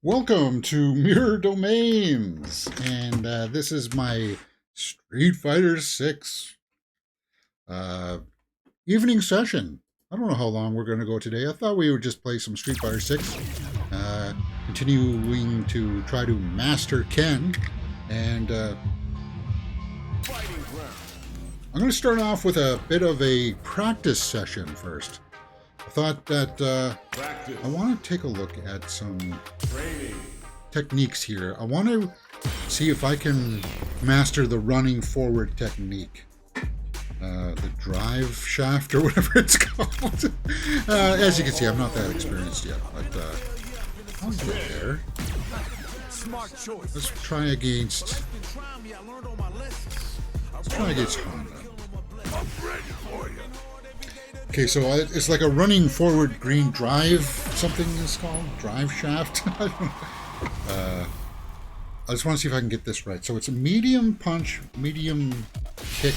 Welcome to Mirror Domains, and this is my Street Fighter 6 evening session. I don't know how long we're going to go today. I thought we would just play some Street Fighter 6, continuing to try to master Ken, and I'm going to start off with a bit of a practice session first. I thought that I want to take a look at some techniques here. I want to see if I can master the running forward technique. The drive shaft or whatever it's called. As you can see, I'm not that experienced yet, but I'll get there. Let's try against Honda. Okay, so it's like a running forward green drive, something is called drive shaft. I just want to see if I can get this right. So it's a medium punch, medium kick.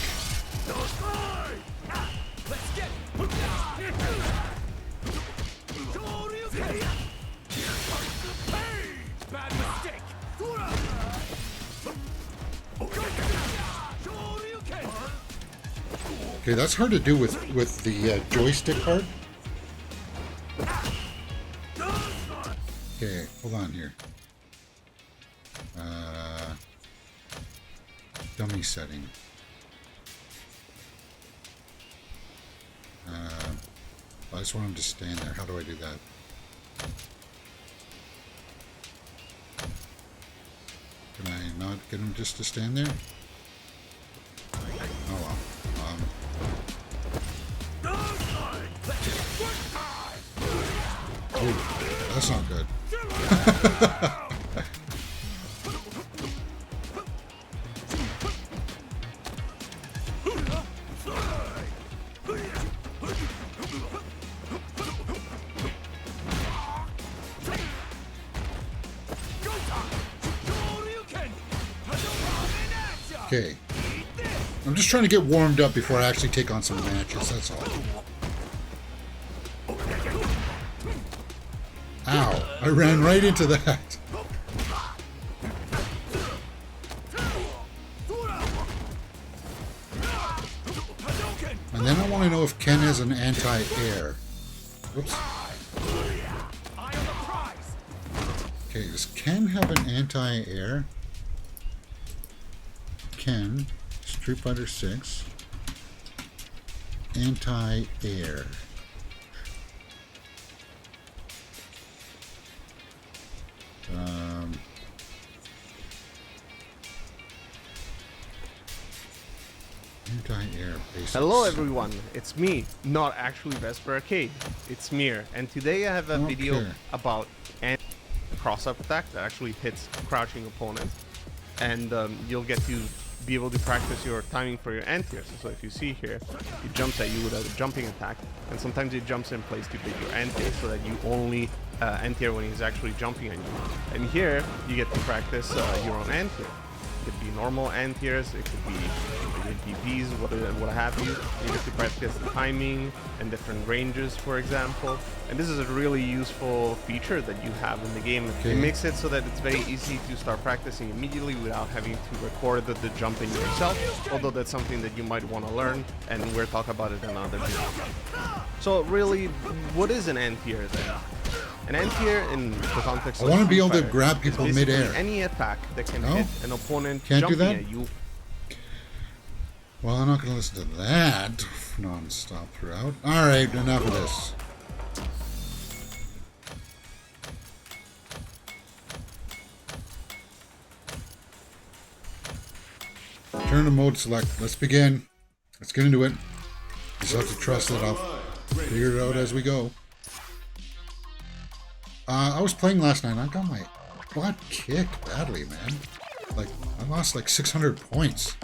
Okay, that's hard to do with the joystick part. Okay, hold on here. Dummy setting. I just want him to stand there. How do I do that? Can I not get him just to stand there? Oh well. Oh, that's not good. Okay. I'm just trying to get warmed up before I actually take on some matches, that's all. Ow, I ran right into that. And then I want to know if Ken has an anti-air. Whoops. Okay, does Ken have an anti-air? Ken, Street Fighter 6, anti-air. Anti-air basics. Hello everyone, it's me, not actually Vesper Arcade, it's Mir, and today I have a video about cross-up attack that actually hits crouching opponents, and you'll get to be able to practice your timing for your anti-airs. So if you see here, it jumps at you with a jumping attack, and sometimes it jumps in place to beat your anti-air so that you only anti-air when he's actually jumping at you. And here, you get to practice your own anti-air. It could be normal anti-airs, it could be DPs, what have you. You get to practice the timing and different ranges, for example. And this is a really useful feature that you have in the game. Okay. It makes it so that it's very easy to start practicing immediately without having to record the jumping yourself, although that's something that you might want to learn, and we'll talk about it in another video. So really, what is an anti-air then? An anti-air in the context of I want to be able to Fighter grab people is mid-air. any attack that can hit an opponent Can't do jumping that? at you. Well, I'm not going to listen to that non-stop throughout. Alright, enough of this. Turn to mode select. Let's begin. Let's get into it. Just have to trust that I'll figure it out as we go. I was playing last night and I got my butt kicked badly, man. Like, I lost like 600 points.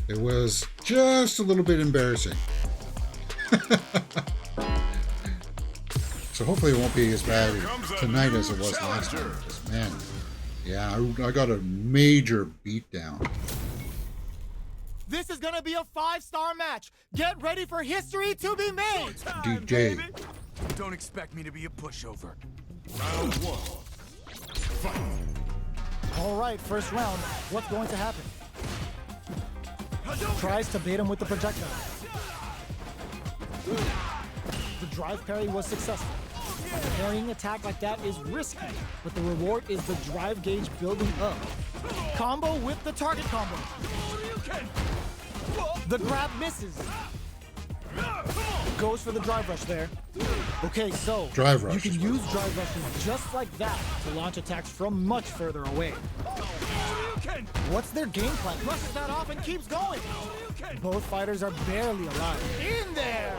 It was just a little bit embarrassing. So hopefully it won't be as bad tonight as it was last night. Because, man, yeah, I got a major beatdown. This is gonna be a 5-star match. Get ready for history to be made. DJ. Don't expect me to be a pushover. Round one. All right, first round. What's going to happen? Tries to bait him with the projectile. The drive parry was successful. Parrying attack like that is risky, but the reward is the drive gauge building up. Combo with the target combo. The grab misses. Goes for the drive rush there. Okay, so Drive rush. you can use drive rushes just like that to launch attacks from much further away. What's their game plan? Brushes that off and keeps going. Both fighters are barely alive. In there!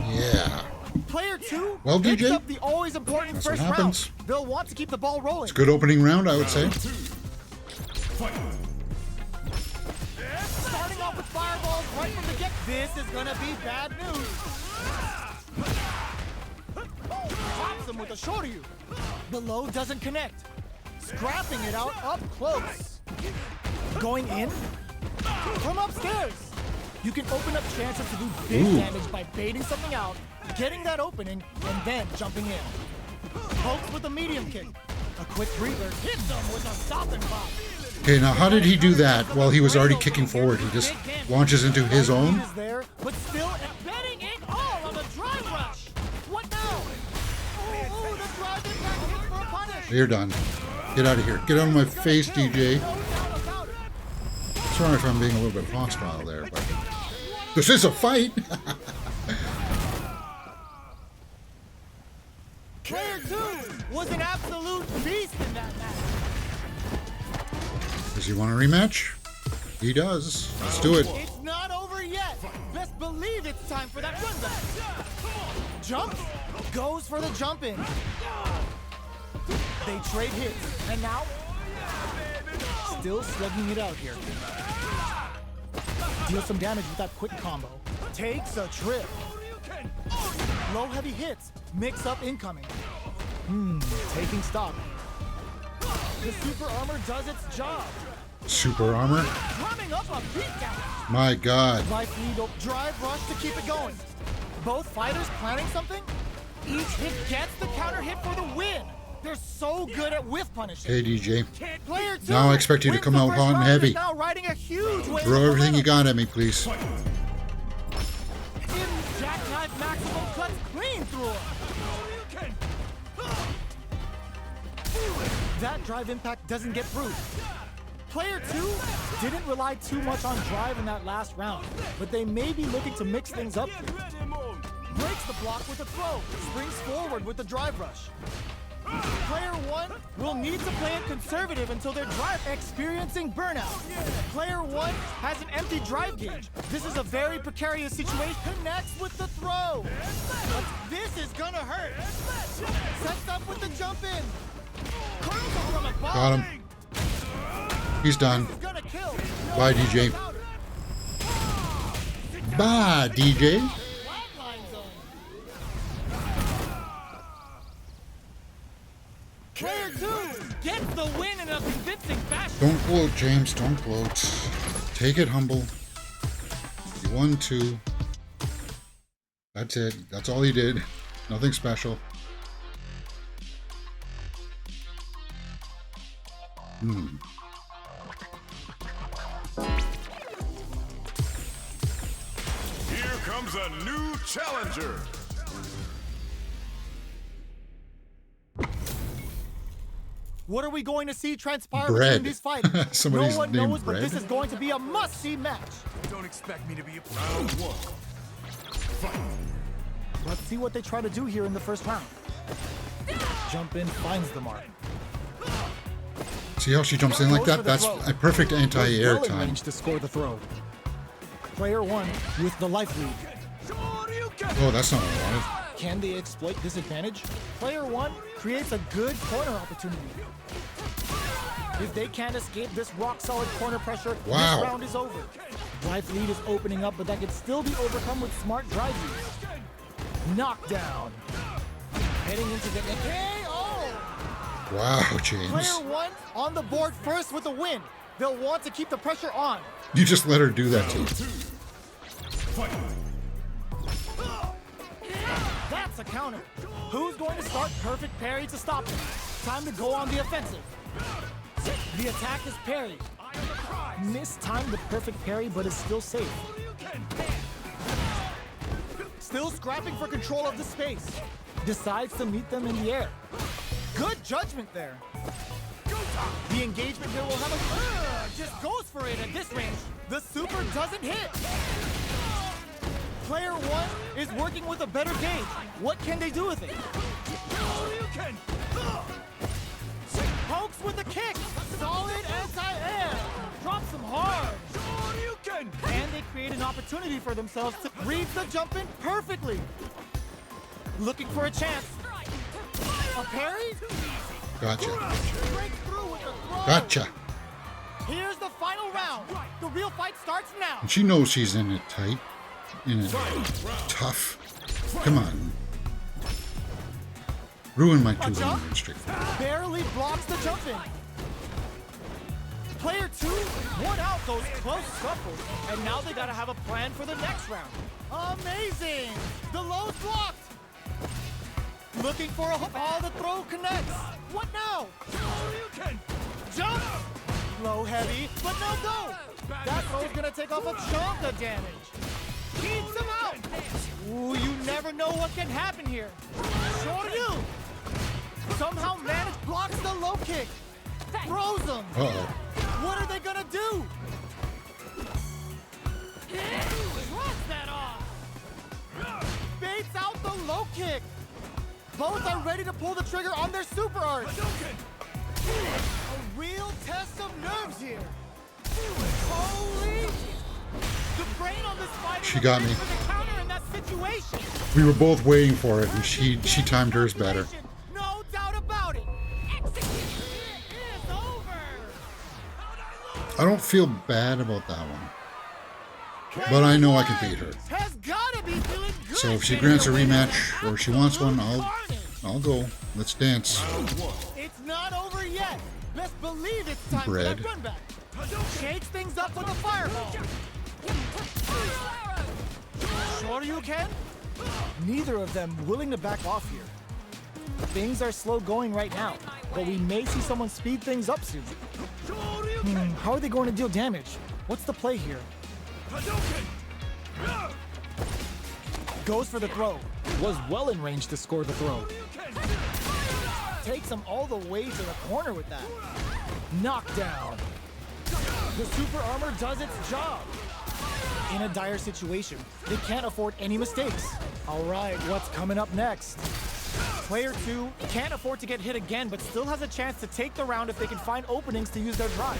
Yeah. Player 2 Well, picks DJ, up the always important that's first what round. happens. They'll want to keep the ball rolling. Good opening round, I would say. Starting off with fireballs right from the get. This is gonna be bad news. Pops him with a shoryu. The low doesn't connect. Scrapping it out up close. Going in from upstairs. You can open up chances to do big damage by baiting something out, getting that opening, and then jumping in. Pokes with a medium kick. A quick breather hits him with a stopping pop. Okay, now how did he do that while he was already kicking forward? He just launches into his own? Is there, but still betting it all on the drive rush. What now? Oh, the drive impact hit for a punish. You're done. Get out of here. Get out of my face, DJ. No doubt about it. Sorry if I'm being a little bit hostile there, but this is a fight. Player 2 was an absolute beast in that match. Does he want a rematch? He does. Let's do it. It's not over yet. Best believe it's time for that run back. Jumps, goes for the jump in. They trade hits, and now still slugging it out here. Deals some damage with that quick combo. Takes a trip. Low heavy hits, mix up incoming. Taking stock. The super armor does its job. Super armor? Drumming up a beatdown. My God. Life lead up, drive rush to keep it going. Both fighters planning something. Each hit gets the counter hit for the win. They're so good at whiff punishing. Hey, DJ. Player 2 Now I expect you to wins come the out first hot and round heavy. is now riding a huge wave Throw of everything you momentum. got at me, please. Jackknife maximum cuts clean through him. That drive impact doesn't get through. Player 2 didn't rely too much on drive in that last round, but they may be looking to mix things up here. Breaks the block with a throw, springs forward with the drive rush. Player 1 will need to play it conservative until their drive experiencing burnout. Player 1 has an empty drive gauge. This is a very precarious situation. Connects with the throw. But this is gonna hurt. Sets up with the jump in. Curls him from above. Got him. He's done. This is gonna kill. Bye, DJ. Bye, DJ. Flatline zone. Player 2 gets the win in a convincing fashion. Don't gloat, James. Don't gloat. Take it humble. He won 2. That's it. That's all he did. Nothing special. Here comes a new challenger. What are we going to see transpire Bread. between these fights? Somebody's no one named knows, but Bread? this is going to be a must-see match. Don't expect me to be a round 1. Let's see what they try to do here in the first round. Jump in, finds the mark. See how she jumps in like Goes for that? the That's throw. a perfect anti-air Well in time. range to score the throw. Player 1 with the life lead. Oh, that's not what I wanted. Can they exploit this advantage? Player 1 creates a good corner opportunity. If they can't escape this rock-solid corner pressure, Wow. this round is over. Life lead is opening up, but that can still be overcome with smart drive use. Knockdown. Heading into the KO. Wow, Player James. 1 on the board first with a win. They'll want to keep the pressure on. You just let her do that to you. That's a counter. Who's going to start perfect parry to stop him? Time to go on the offensive. The attack is parried. Mistimed the perfect parry, but is still safe. Still scrapping for control of the space. Decides to meet them in the air. Good judgment there. The engagement here will have a... just goes for it at this range. The super doesn't hit. Player 1 is working with a better gauge. What can they do with it? Pokes with a kick. Solid anti-air. Drops them hard. And they create an opportunity for themselves to read the jump in perfectly. Looking for a chance. A parry? Gotcha. Breaks through with the throw. Gotcha. Here's the final round. The real fight starts now. And she knows she's in it tight. In it tough. Come on. Ruin my 200 win streak. Barely blocks the jump in. Player 2 won out those close scuffles, and now they gotta have a plan for the next round. Amazing! The low's blocked. Looking for a hook. Oh, the throw connects. What now? Jump! Low heavy, but no go. That throw's gonna take off a chunk of damage. Keeps him out. Ooh, you never know what can happen here. Shoryu somehow managed blocks the low kick. Throws him. Uh-oh. What are they gonna do? Drops that off. Baits out the low kick. Both are ready to pull the trigger on their super arch. A real test of nerves here. Holy! The brain on this fighter. She got me. For the counter in that situation. We were both waiting for it, and she timed hers better. No doubt about it. Execution is over. I don't feel bad about that one, but I know I can beat her. Has gotta be feeling good. So if she grants a rematch or she wants one, I'll go. Let's dance. It's not over yet. Best believe it's time Bread. for that run back. Shakes things up with a fireball. Shoryuken? Neither of them willing to back off here. Things are slow going right now, but we may see someone speed things up soon. How are they going to deal damage? What's the play here? Goes for the throw. Was well in range to score the throw. Takes him all the way to the corner with that. Knockdown. The super armor does its job. In a dire situation, they can't afford any mistakes. All right, what's coming up next? Player 2 can't afford to get hit again, but still has a chance to take the round if they can find openings to use their drive.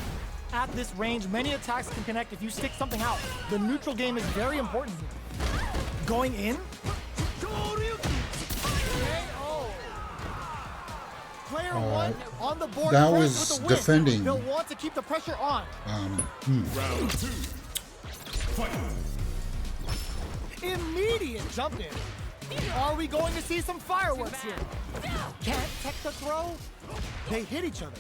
At this range, many attacks can connect if you stick something out. The neutral game is very important here. Going in? Player 1 on the board. That first was with the win. defending. They'll want to keep the pressure on. Round 2. Fight. Immediate jump in. Are we going to see some fireworks here? Can't tech the throw. They hit each other.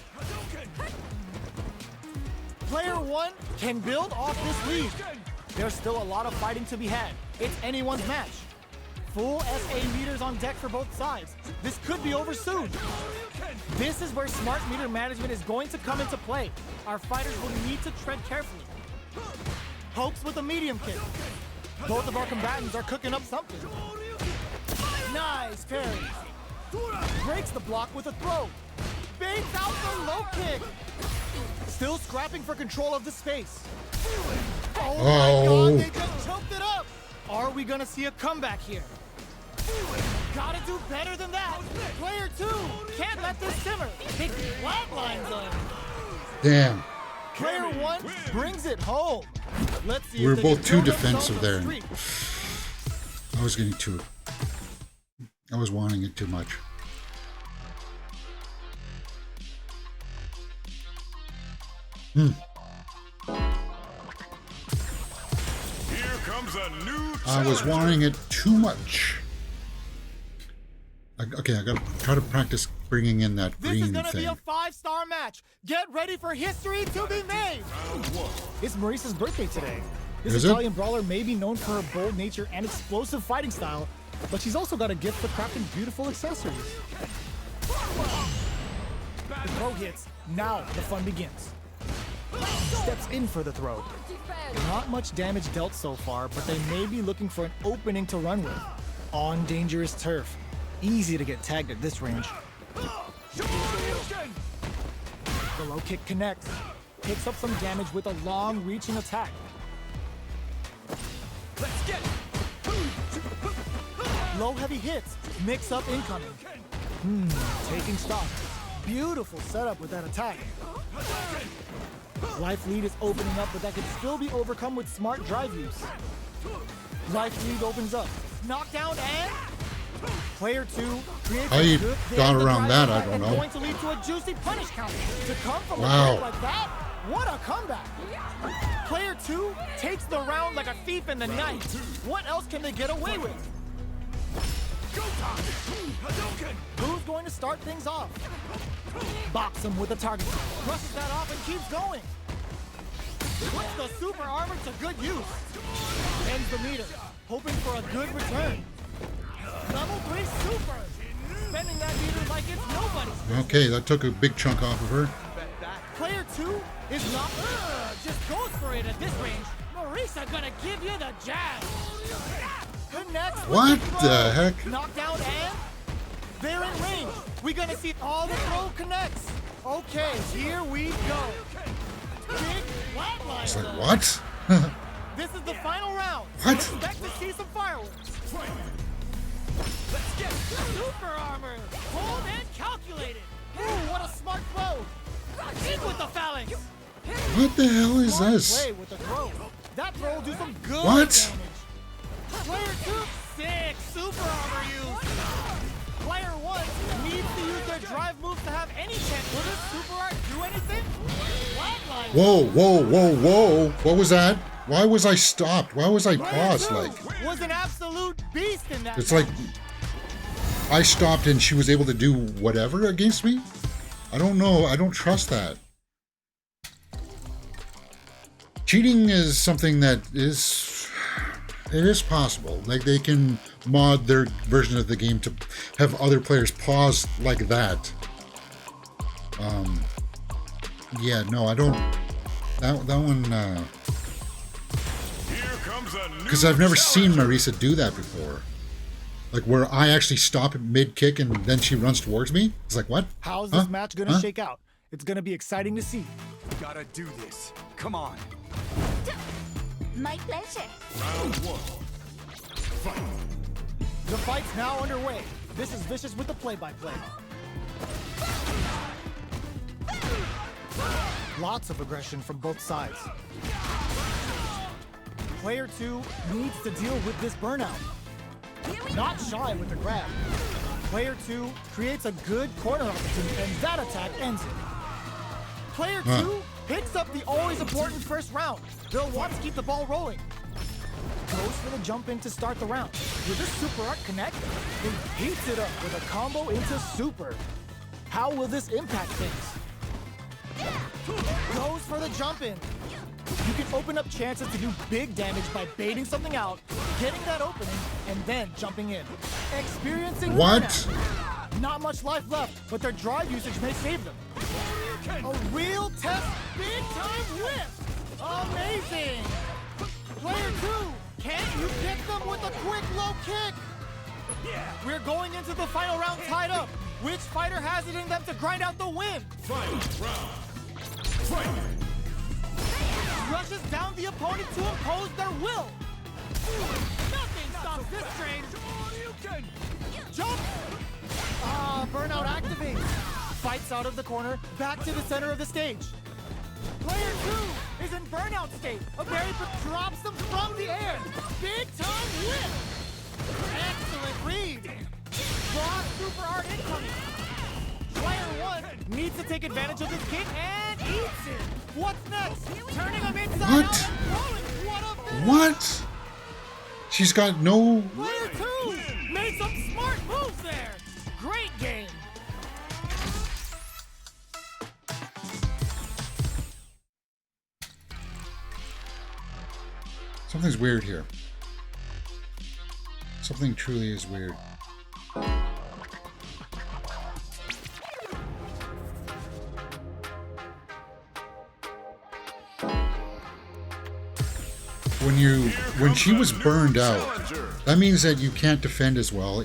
Player 1 can build off this lead. There's still a lot of fighting to be had. It's anyone's match. Full SA meters on deck for both sides. This could be over soon. This is where smart meter management is going to come into play. Our fighters will need to tread carefully. Pokes with a medium kick. Both of our combatants are cooking up something. Nice parry. Breaks the block with a throw. Baits out the low kick. Still scrapping for control of the space. Oh my god, they just choked it up. Are we gonna see a comeback here? Gotta do better than that. Player 2 can't let this simmer. Big flatlines on. Damn. Player 1 brings it home. Let's see. We were if they both can too build defensive there. themselves a streak. I was getting too. I was wanting it too much. Here comes a new I was challenger. wanting it too much. Okay, I gotta try to practice bringing in that This is green gonna be a thing. 5-star match. Get ready for history to be made. It's Maurice's birthday today. This Is it? Italian brawler may be known for her bold nature and explosive fighting style, but she's also got a gift for crafting beautiful accessories. The throw hits. Now the fun begins. Steps in for the throw. Not much damage dealt so far, but they may be looking for an opening to run with. On dangerous turf. Easy to get tagged at this range. The low kick connects. Picks up some damage with a long reaching attack. Low heavy hits. Mix up incoming. Taking stock. Beautiful setup with that attack. Life lead is opening up, but that can still be overcome with smart drive use. Life lead opens up. Knockdown and player 2 creates How you a good got hit. around that, I don't And know. going to lead to a juicy punish counter. To come from Wow. a break like that, what a comeback. Player 2 takes the round like a thief in the night. What else can they get away with? Who's going to start things off? Box him with a target. Brushes that off and keeps going. Puts the super armor to good use. Ends the meter, hoping for a good return. Level 3 super. Spending that meter like it's nobody's. Okay, that took a big chunk off of her. Player 2 is not just goes for it at this range. Marisa gonna give you the jab. Connects with What throw. the heck? Knockdown and they're in range. We're gonna see all the throw connects. Okay, here we go. Big flatline. It's like, what? This is the final round. What? Expect to see some fireworks. Let's get super armor. Cold and calculated. Ooh, what a smart throw. In with the phalanx. What the hell is Smart this? play with the throw. That throw will do some good What? damage. Player 2, sick super armor use. Player 1 needs to use their drive moves to have any chance. Will this super art do anything? Flatline. Whoa, whoa, whoa, whoa. What was that? Why was I stopped? Why was I Player paused? 2 Like, was an absolute beast in that. it's like I stopped and she was able to do whatever against me? I don't know. I don't trust that. Cheating is something that it is possible. Like, they can mod their version of the game to have other players pause like that. Yeah, no, I don't. That one. Here comes a new Because I've never seen challenger. Marisa do that before. Like, where I actually stop at mid kick and then she runs towards me. It's like, what? How's this Huh? match gonna Huh? shake out? It's gonna be exciting to see. Gotta do this. Come on. My pleasure. Round 1. Fight. The fight's now underway. This is Vicious with the play-by-play. Lots of aggression from both sides. Player 2 needs to deal with this burnout. Not shy with the grab. Player 2 creates a good corner opportunity, and that attack ends it. Player 2 picks up the always important first round. They'll want to keep the ball rolling. Goes for the jump in to start the round. Will this super art connect? He heats it up with a combo into super. How will this impact things? Goes for the jump in. You can open up chances to do big damage by baiting something out, getting that opening, and then jumping in. Experiencing What? burnout. Not much life left, but their drive usage may save them. A real test, big time whip. Amazing. Player 2, can you get them with a quick low kick? We're going into the final round tied up. Which fighter has it in them to grind out the win? Final round. Fight. Rushes down the opponent to impose their will. Nothing stops this train. Jump! Burnout activates. Fights out of the corner, back to the center of the stage. Player 2 is in burnout state. A berry drops them from the air. Big time whip. Excellent read. Raw super art incoming. Player 1 needs to take advantage of this kick and eats it. What's next? Turning him inside What? out and rolling. What a finish. What? She's got no. Player 2 made some smart moves there. Great game. Something's weird here. Something truly is weird. when she was burned out, that means that you can't defend as well.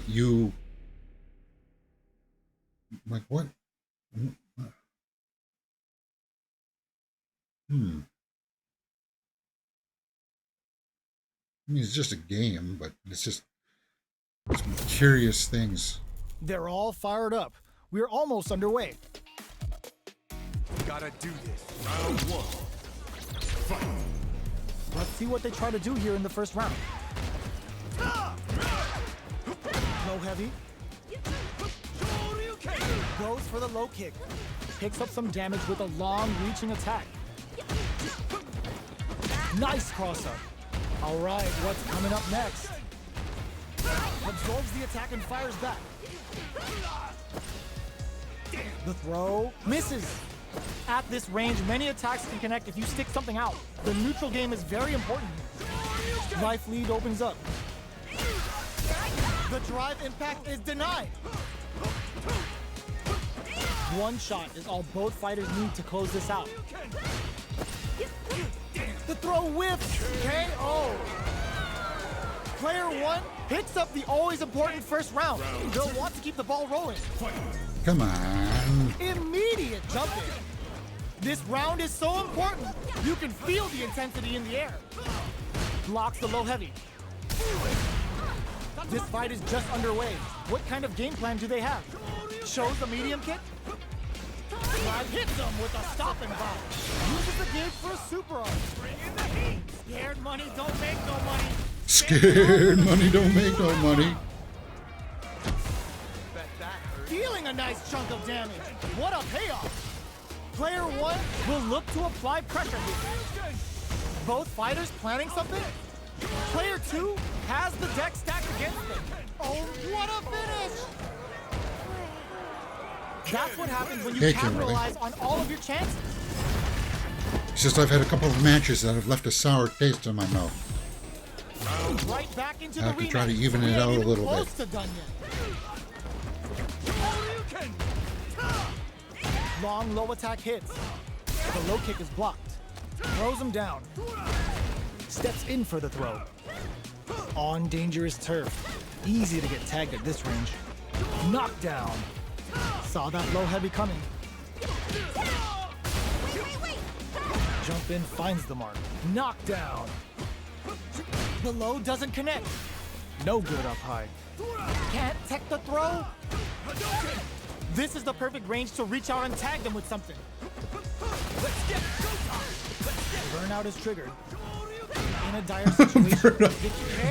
Like what? I mean, it's just a game, but it's just some curious things. They're all fired up. We're almost underway. Gotta do this. Round 1. Fight. Let's see what they try to do here in the first round. Low heavy. Goes for the low kick. Picks up some damage with a long reaching attack. Nice cross up. All right, what's coming up next? Absorbs the attack and fires back. The throw misses. At this range, many attacks can connect if you stick something out. The neutral game is very important here. Life lead opens up. The drive impact is denied. One shot is all both fighters need to close this out. The throw whiffs. KO. Player 1 picks up the always important first round. They'll want to keep the ball rolling. Come on. Immediate jumping. This round is so important. You can feel the intensity in the air. Blocks the low heavy. This fight is just underway. What kind of game plan do they have? Shows the medium kick. Drive hits them with a stopping bomb. Uses the gauge for a super arm. Bring in the heat. Scared money don't make no money. Scared money don't make no money. Dealing a nice chunk of damage. What a payoff. Player 1 will look to apply pressure here. Both fighters planning something. Player 2 has the deck stacked against them. Oh, what a finish! That's what happens when you capitalize on all of your chances. It's just I've had a couple of matches that have left a sour taste in my mouth. Right back into I have to try to even it out a little bit. Long low attack hits. The low kick is blocked. Throws him down. Steps in for the throw. On dangerous turf. Easy to get tagged at this range. Knockdown. Saw that low heavy coming. Jump in, finds the mark. Knockdown. The low doesn't connect. No good up high. Can't tech the throw. This is the perfect range to reach out and tag them with something. Burnout is triggered. In a dire situation.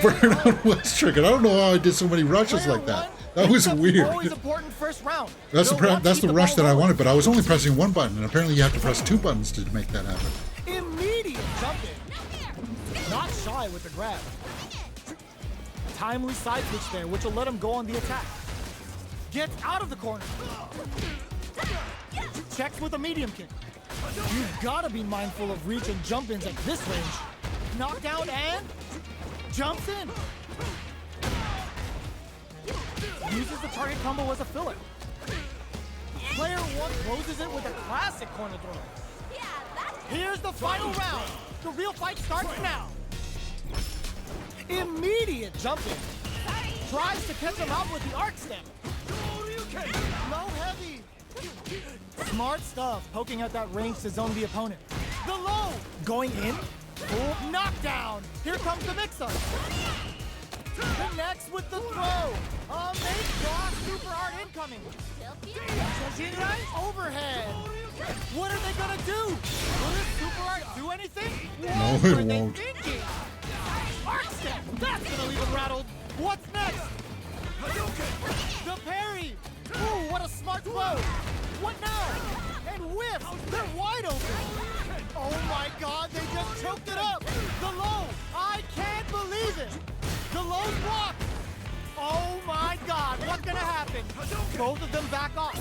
Burnout was triggered. I don't know how I did so many rushes like that. That was weird. Always important first round. That's the rush that I wanted, but I was only pressing one button, and apparently you have to press two buttons to make that happen. Immediate jump in. Not shy with the grab. Timely side switch there, which will let him go on the attack. Gets out of the corner. Checks with a medium kick. You've got to be mindful of reach and jump-ins at this range. Knockdown and jumps in. Uses the target combo as a filler. Player 1 closes it with a classic corner throw. Here's the final round. The real fight starts now. Immediate jump in. Tries to catch him out with the arc step. Low heavy. Smart stuff, poking at that range to zone the opponent. The low. Going in. Full knockdown. Here comes the mix-up. Connects with the throw. Make cross super hard incoming. Overhead. What are they gonna do? Will this super art do anything? No, it won't. Arc step. That's gonna leave him rattled. What's next? The parry. Ooh, what a smart throw. What now? And whiff. They're wide open. Oh my God, they just choked it up. The low. I can't believe it. The low block. Oh my God, what's gonna happen? Both of them back off.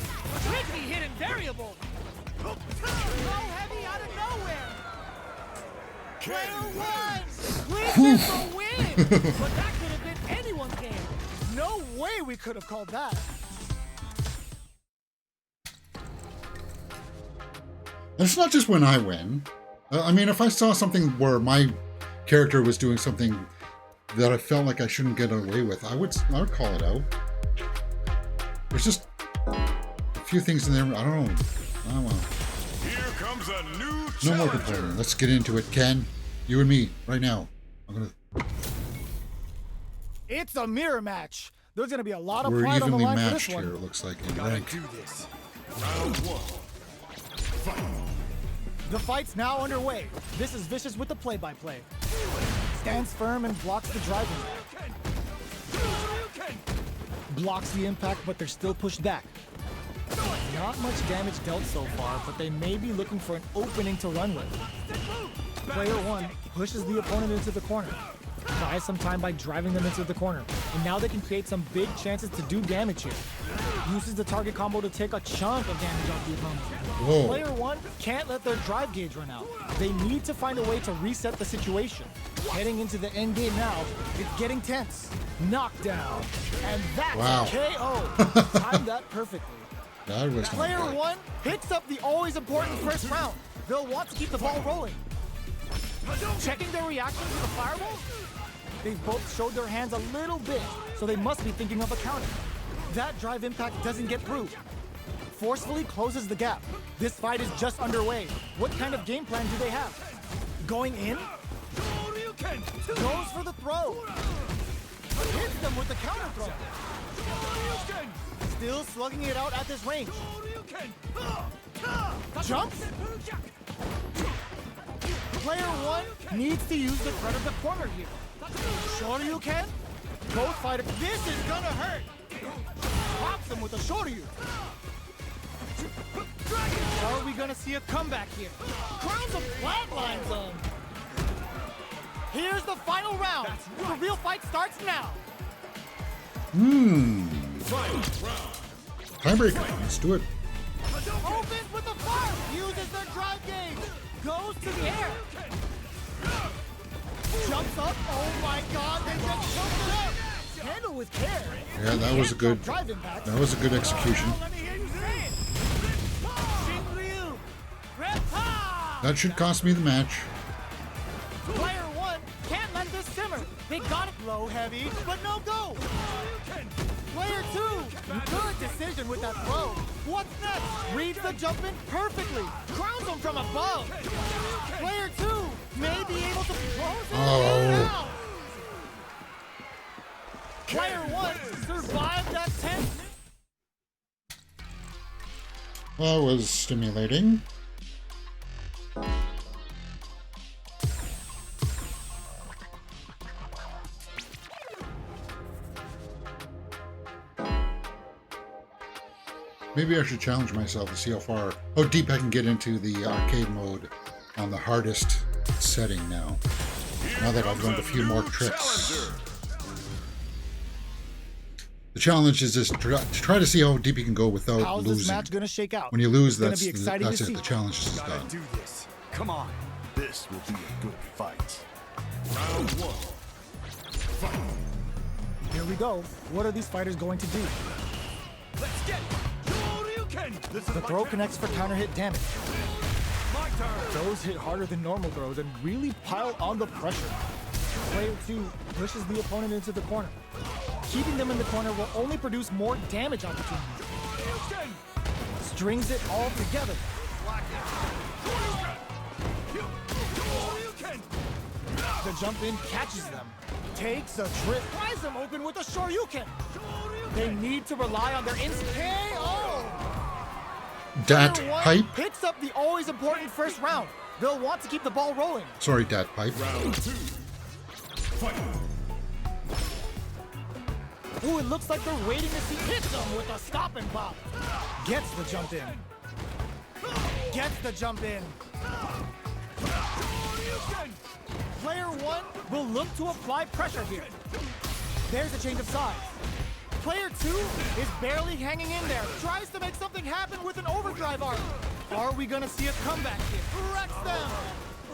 Tricky hidden variable. Low heavy out of nowhere. Player 1 clinches the win. But that could have been anyone's game. No way we could have called that. And it's not just when I win. I mean, if I saw something where my character was doing something that I felt like I shouldn't get away with, I would call it out. There's just a few things in there. I don't know. Here comes a new No challenger. more complaining. Let's get into it, Ken. You and me, right now. It's a mirror match. There's gonna be a lot of We're pride on the evenly line for matched this here, one. it looks like, in Gotta rank. do this. Round 1. Fight. The fight's now underway. This is Vicious with the play-by-play. Stands firm and blocks the driving. Blocks the impact, but they're still pushed back. Not much damage dealt so far, but they may be looking for an opening to run with. Player 1 pushes the opponent into the corner. Buys some time by driving them into the corner. And now they can create some big chances to do damage here. Uses the target combo to take a chunk of damage off the opponent. Whoa. Player 1 can't let their drive gauge run out. They need to find a way to reset the situation. Heading into the end game now, it's getting tense. Knockdown. And that's Wow. a KO. Timed that perfectly. That was not Player good. 1 picks up the always important first round. They'll want to keep the ball rolling. Checking their reaction to the fireball? They've both showed their hands a little bit, so they must be thinking of a counter. That drive impact doesn't get through. Forcefully closes the gap. This fight is just underway. What kind of game plan do they have? Going in? Goes for the throw. Hits them with the counter throw. Still slugging it out at this range. Jumps? Player 1 needs to use the front of the corner here. Shoryuken? Both fighters. This is gonna hurt. Pops him with a Shoryu. Are we gonna see a comeback here? Crowns of flatlines them. Here's the final round. The real fight starts now. Tiebreaker. Let's do it. Opens with the fire. Uses their drive gauge. Goes to the air. Jumps up. Oh my God! They just jumped it up. Handle with care. Yeah, that was a good. Drive impact. That was a good execution. Let me hear you say it. Shinryu. Reptile. That should cost me the match. Player 1 can't let this simmer. They got it low heavy, but no go. Player 2, good decision with that throw. What's next? Reads the jump in perfectly. Crowns him from above. Player 2 may be able to close it out. Player 1 survived that 10. That was stimulating. Maybe I should challenge myself to see how deep I can get into the arcade mode on the hardest setting now. Now that I've learned a few more tricks. The challenge is just to try to see how deep you can go without How's losing. this match gonna shake out? When you lose, It's gonna that's be exciting it. to see. The challenge is Gotta done. do this. Come on. This will be a good fight. Round 1. Fight. Here we go. What are these fighters going to do? Let's get Shoryuken. This is The my throw turn. connects for counter hit damage. My turn. Those hit harder than normal throws and really pile on the pressure. Player 2 pushes the opponent into the corner. Keeping them in the corner will only produce more damage opportunities. Strings it all together. The jump in catches them. Takes a trip. Flies them open with a Shoryuken. They need to rely on their instinct. KO! Dat Player 1 pipe. picks up the always important first round. They'll want to keep the ball rolling. Sorry, Dat pipe. Round 2. Fight. Ooh, it looks like they're waiting to see hits them with a stop and pop. Gets the jump in. Gets the jump in. Player 1 will look to apply pressure here. There's a change of size. Player 2 is barely hanging in there. Tries to make something happen with an overdrive arc. Are we gonna see a comeback here? Wrecks them.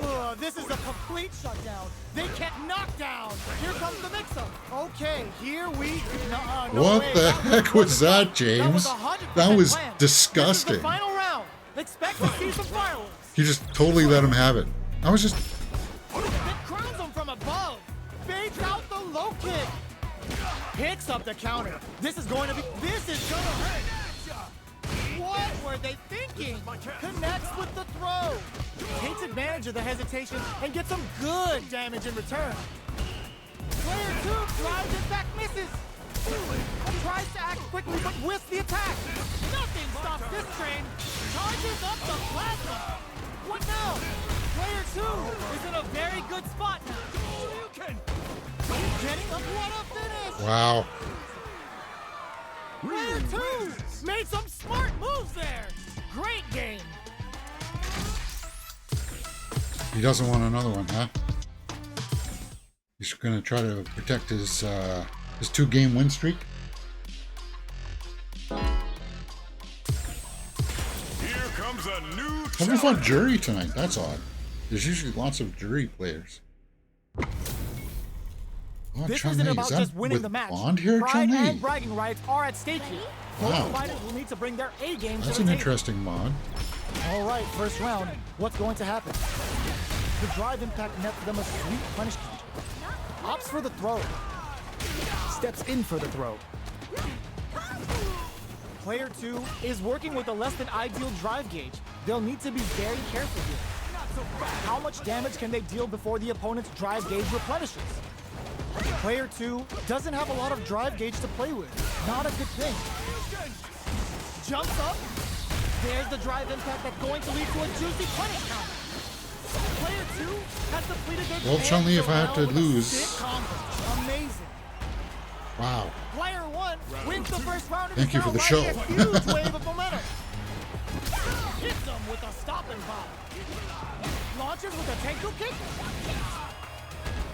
Ugh, this is a complete shutdown. They can't knock down. Here comes the mix-up. Okay, here we no What way. the That heck was that, That James? was 100% That was planned. disgusting. This is the final round. Expect to see some fireworks. You just totally let him have it. I was just... It crowns them from Baits out the low kick. Picks up the counter. This is gonna hurt. What were they thinking? Connects with the throw. Takes advantage of the hesitation and gets some good damage in return. Player 2 drives it back, misses. Tries to act quickly but whiffs the attack. Nothing stops this train. Charges up the plasma. What now? Player 2 is in a very good spot now. Getting up, what a finish! Wow. Player 2 made some smart moves there. Great game. He doesn't want another one, huh? He's gonna try to protect his 2-game win streak. Here comes a new Haven't fought Jury tonight. That's odd. There's usually lots of Jury players. Oh, This Chun-Li. isn't Is about that just winning with the match. Bond here, Pride Chun-Li? and bragging rights are at stake here. Both Wow. fighters will need to bring their A game That's to an the table. interesting mod. All right, first round. What's going to happen? The drive impact nets them a sweet punish counter. Opts for the throw. Steps in for the throw. Player 2 is working with a less than ideal drive gauge. They'll need to be very careful here. How much damage can they deal before the opponent's drive gauge replenishes? Player 2 doesn't have a lot of drive gauge to play with. Not a good thing. Jumps up. There's the drive impact that's going to lead to a juicy punish counter. Player 2 has depleted their Well, Chun-Li, if I have to with a lose. sick combo. Amazing. Wow. Player 1 wins the first round of Thank you for the show. a huge wave of momentum. Hits him with a stopping pop. Launches with a Tenku kick.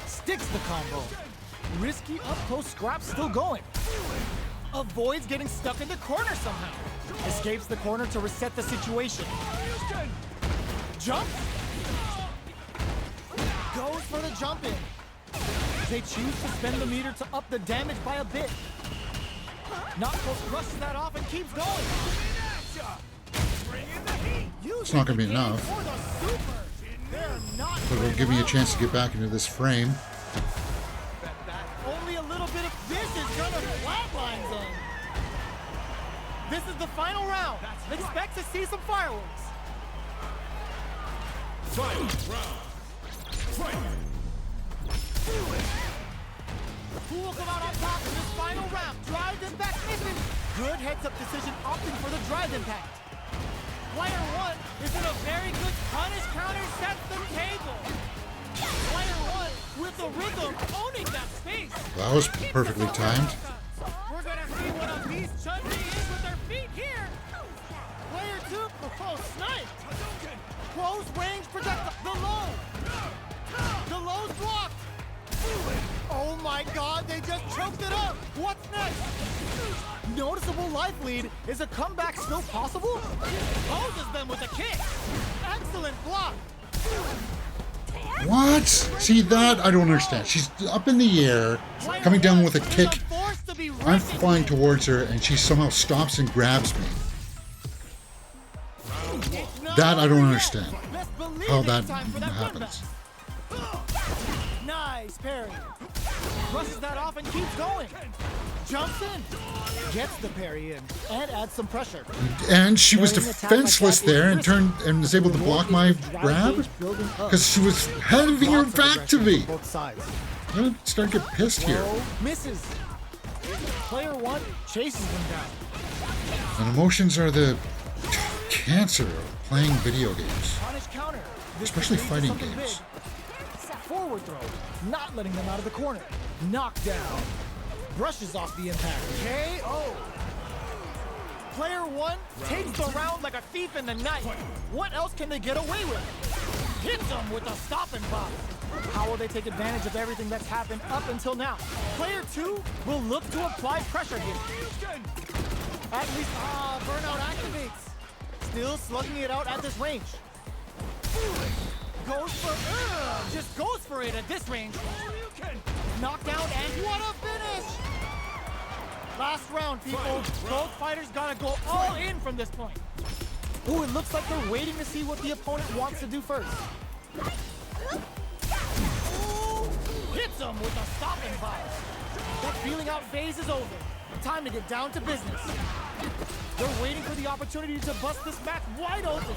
Sticks the combo. Risky up-close scrap still going. Avoids getting stuck in the corner somehow. Escapes the corner to reset the situation. Jump. Goes for the jump in. They choose to spend the meter to up the damage by a bit. Not close brushes that off and keeps going. It's not going to be enough. But it'll give me a chance to get back into this frame. Only a little bit of this is gonna flatline them. This is the final round. Expect to see some fireworks. Final round. Fight! Who will come out on top in this final round? Drive impact misses. Good heads-up decision opting for the drive impact. Player 1 is in a very good punish counter, sets the table. Player 1 with the rhythm, owning that space. That was perfectly timed. We're gonna see what a beast Chun-Li is with her feet here. Player 2, snipe. Close range protect the low. The low's blocked. Oh my god, they just choked it up. What's next? Noticeable life lead. Is a comeback still possible? Poses them with a kick. Excellent block. What? See, that I don't understand. She's up in the air, coming down with a kick. I'm flying towards her, and she somehow stops and grabs me. That I don't understand. How that happens. Nice parry. Brushes that off and keeps going. Jumps in. Gets the parry in and adds some pressure. And she was defenseless there and turned and was able to block my grab because she was having her back to me. Both sides. I'm gonna start to get pissed here. Misses. Player 1 chases him down. And emotions are the cancer of playing video games, Punish counter. This especially could lead to fighting something games. big. Forward throw. Not letting them out of the corner. Knockdown. Brushes off the impact. KO. Player 1 takes the round like a thief in the night. What else can they get away with? Hits them with a stop and pop. How will they take advantage of everything that's happened up until now? Player 2 will look to apply pressure here. At least, burnout activates. Still slugging it out at this range. Just goes for it at this range. Knockdown and what a finish! Last round, people. Both fighters gotta go all in from this point. Ooh, it looks like they're waiting to see what the opponent wants to do first. Ooh, hits him with a stopping fire. That feeling out phase is over. Time to get down to business. They're waiting for the opportunity to bust this match wide open.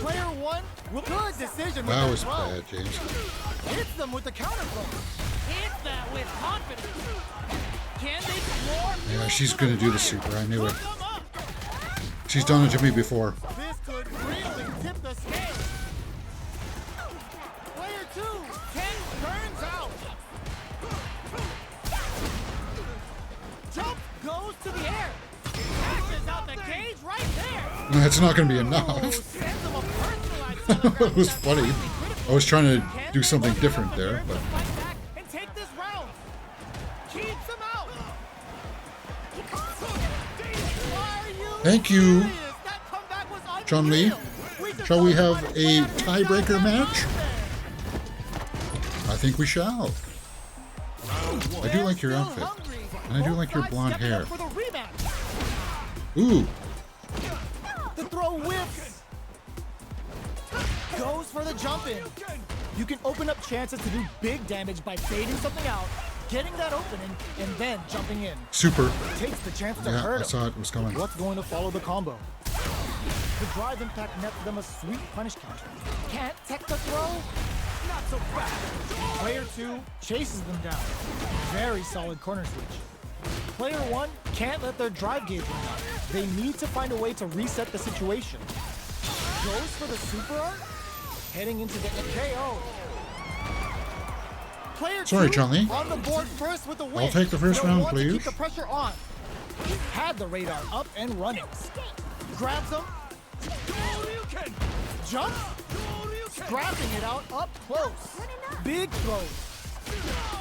Player one, good decision. That with was throw. bad, James. Hits them with the counter throw. Hits that with confidence. Can they more? Yeah, she's gonna do the super. I knew it. She's done it to me before. This could really tip the scale. Player two, 10 turns out. Jump goes to the air. Catches out the cage right there. That's not gonna be Oh, enough. sends him a personalized telegram It was that's funny. highly critical. I was trying to Can do they something work it different out there, to but fight back and take this round? Keeps him out. Are you thank you, serious? That comeback was Chun-Li. unreal. just Shall we saw have the a fight. tiebreaker match? I think we shall. I do like your Still outfit. hungry. And I do Both like your sides blonde stepping hair. up for the rematch. Ooh, The throw whips. Goes for the jump in. You can open up chances to do big damage by baiting something out, getting that opening, and then jumping in. super. Takes the chance to Yeah, hurt I him. saw it was coming. What's going to follow the combo? The drive impact nets them a sweet punish counter. Can't tech the throw? Not so fast. Player two chases them down. Very solid corner switch. Player one can't let their drive gauge run out. They need to find a way to reset the situation. Goes for the super art, heading into the KO. Player Sorry, two Chun-Li. on the board first with the win. I'll take the first They'll round, want to please. keep the pressure on. Had the radar up and running. Grabs him. Jumps. Scrapping it out up close. Big throws.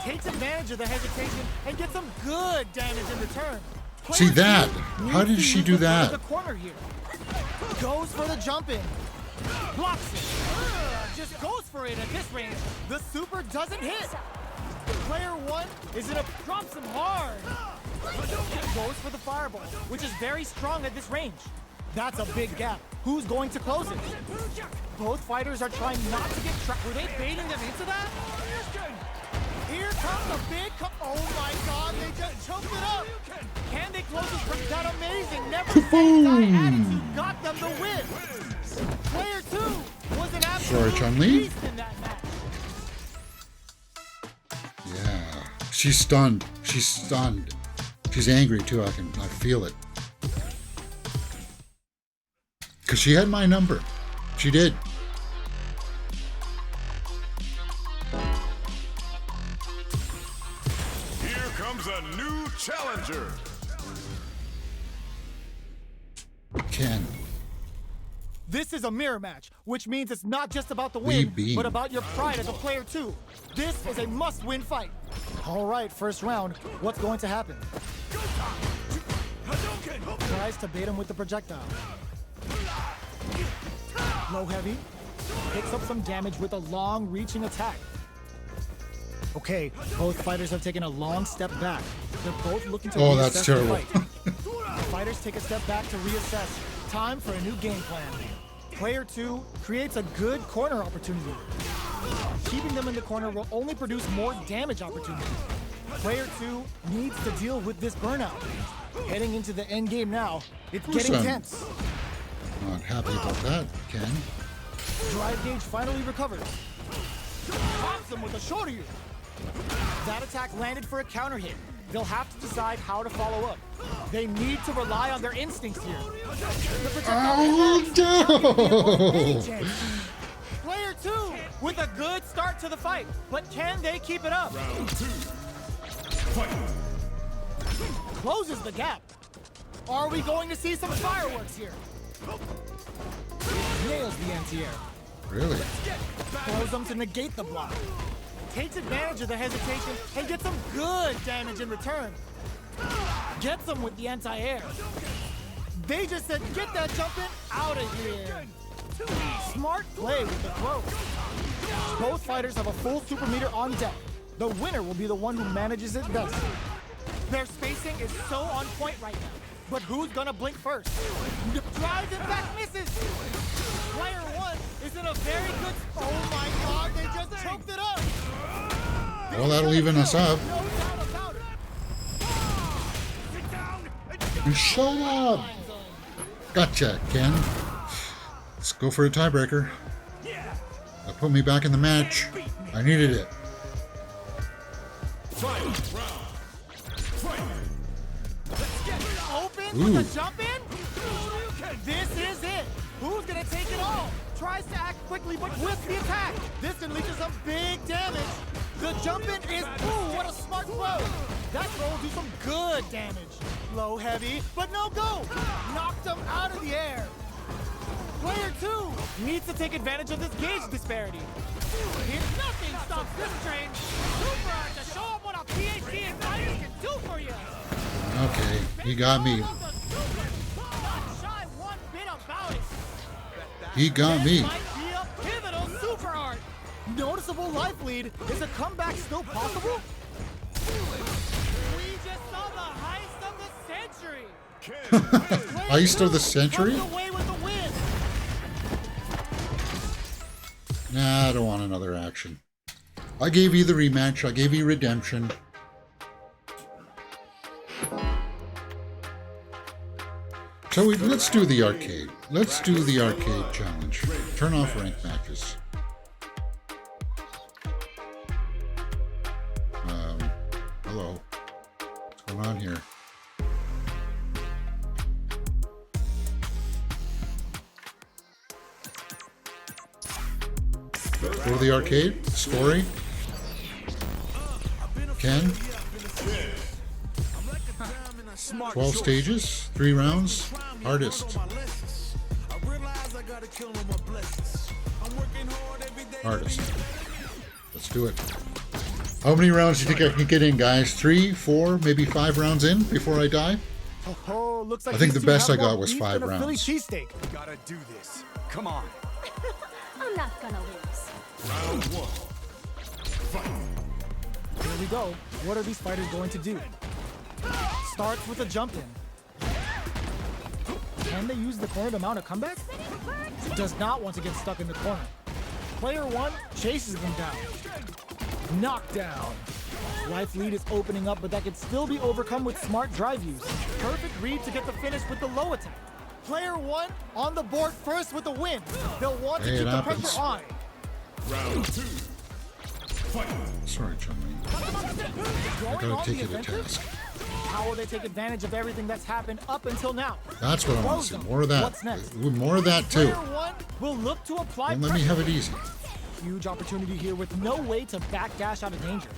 Takes advantage of the hesitation and gets some good damage in return. See Player that? two How needs did to she use do the front of that? The corner here. Goes for the jump in. Blocks it. Just goes for it at this range. The super doesn't hit. Player one is in a drops him hard. Goes for the fireball, which is very strong at this range. That's a big gap. Who's going to close it? Both fighters are trying not to get trapped. Were they baiting them into that? Here comes a big oh my god, they just choked it up. Can they close this from that amazing, never satisfied attitude got them the win. Player two was an absolute Chun-Li. beast in that match. Yeah, she's stunned. She's stunned. She's angry too. I feel it. Cause she had my number. She did. Here comes a new challenger. Ken. This is a mirror match, which means it's not just about the We win, beam. but about your pride as a player too. This is a must-win fight. All right, first round. What's going to happen? Tries to bait him with the projectile. Low heavy. Picks up some damage with a long-reaching attack. Okay, both fighters have taken a long step back. They're both looking to Oh, reassess that's the terrible. fight. The fighters take a step back to reassess. Time for a new game plan. Player two creates a good corner opportunity. Keeping them in the corner will only produce more damage opportunity. Player two needs to deal with this burnout. Heading into the end game now, it's getting I'm tense. not happy about that, Ken. Drive gauge finally recovers. Pops him with a shoulder. That attack landed for a counter hit. They'll have to decide how to follow up. They need to rely on their instincts here. The projectile Oh no! Player two with a good start to the fight, but can they keep it up? Round two. Fight. Closes the gap. Are we going to see some fireworks here? Nails the anti-air. Really? Throws them to negate the block. Takes advantage of the hesitation and gets some good damage in return. Gets them with the anti-air. They just said, get that jump in out of here. Smart play with the throw. Both fighters have a full super meter on deck. The winner will be the one who manages it best. Their spacing is so on point right now. But who's gonna blink first? Drives impact misses. Player one is in a very good. Oh my god, they just choked it up. Well, that'll even us up. No doubt about it. You shut up! Gotcha, Ken. Let's go for a tiebreaker. That put me back in the match. I needed it. Open Ooh. with a jump in? This is it. Who's gonna take it all? Tries to act quickly, but whiffs the attack. This can lead to some big damage. The jump in is, ooh, what a smart throw. That throw will do some good damage. Low, heavy, but no go. Knocked him out of the air. Player 2 needs to take advantage of this gauge disparity. If nothing stops this train, Super Art to show him what a PhD in fighters can do for you. Okay, he got me. Not shy one bit about it. He got me. This might be a pivotal Super Art. Noticeable life lead. Is a comeback still possible? We just saw the heist of the century. Heist of the century? Comes away with the win. Nah, I don't want another action. I gave you the rematch. I gave you redemption. So let's do the arcade. Let's do the arcade challenge. Turn off ranked matches. Hello. What's going on here? Go to the arcade. Story. Ken. 12 stages, 3 rounds. Hardest. Hardest. Let's do it. How many rounds do you think I can get in, guys? 3, 4, maybe 5 rounds in before I die? Oh, looks like I think these the two best have I got more was beef 5 than a Philly rounds. cheesesteak. Gotta do this. Come on. I'm not gonna lose. Round 1. Here we go. What are these fighters going to do? Starts with a jump in. Can they use the corner to mount a comeback? Does not want to get stuck in the corner. Player 1 chases them down. Knockdown. Life lead is opening up, but that can still be overcome with smart drive use. Perfect read to get the finish with the low attack. Player 1 on the board first with the win. They'll want to Hey, keep it the happens. pressure on. Round 2. Sorry, Chun-Li. I Going gotta on take the you to adventure, task. how will they take advantage of everything that's happened up until now? That's what I want to see. More of that. What's next? More of that, too. Player 1 will look to apply Don't let me pressure. have it easy. Huge opportunity here with no way to backdash out of danger.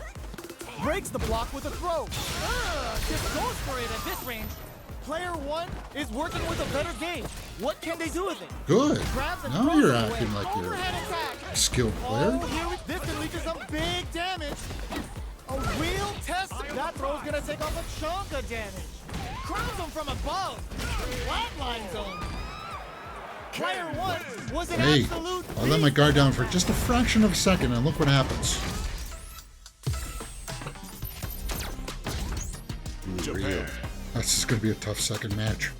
Breaks the block with a throw. Just goes for it at this range. Player 1 is working with a better gauge. What can they do with it? Good. Grabs and Now throws you're it away. acting like you're Overhead attack. a skilled player. Oh, this can lead to some big damage. A real test. That throw's gonna take off a chunk of damage. Crowns him from above. Flatlines him. Player 1 was an Hey, absolute I'll let my beast. guard down for just a fraction of a second and look what happens. Real. This is going to be a tough second match.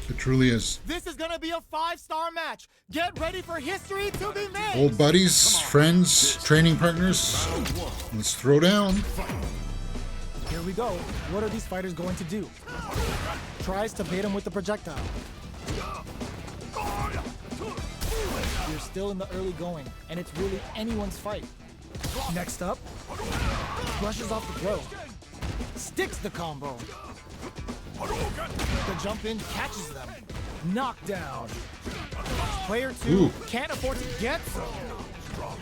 It truly is. This is gonna be a 5-star match. Get ready for history to be made. Old buddies, friends, training partners. Let's throw down. Here we go. What are these fighters going to do? Tries to bait him with the projectile. You're still in the early going, and it's really anyone's fight. Next up, brushes off the throw. Sticks the combo. The jump in catches them. Knockdown. Player 2 Ooh. can't afford to get some.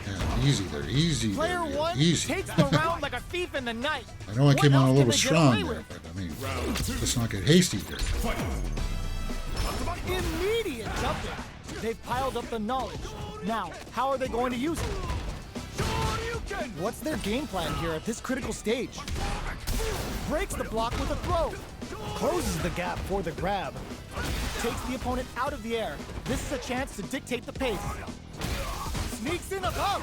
Yeah, easy there. Easy there. Player yeah, 1 Easy. takes the round like a thief in the night. I know I What came on a else little can they get strong away there, with? but I mean, let's not get hasty here. Immediate jumping. They've piled up the knowledge. Now, how are they going to use it? What's their game plan here at this critical stage? Breaks the block with a throw. Closes the gap for the grab. Takes the opponent out of the air. This is a chance to dictate the pace. Sneaks in above.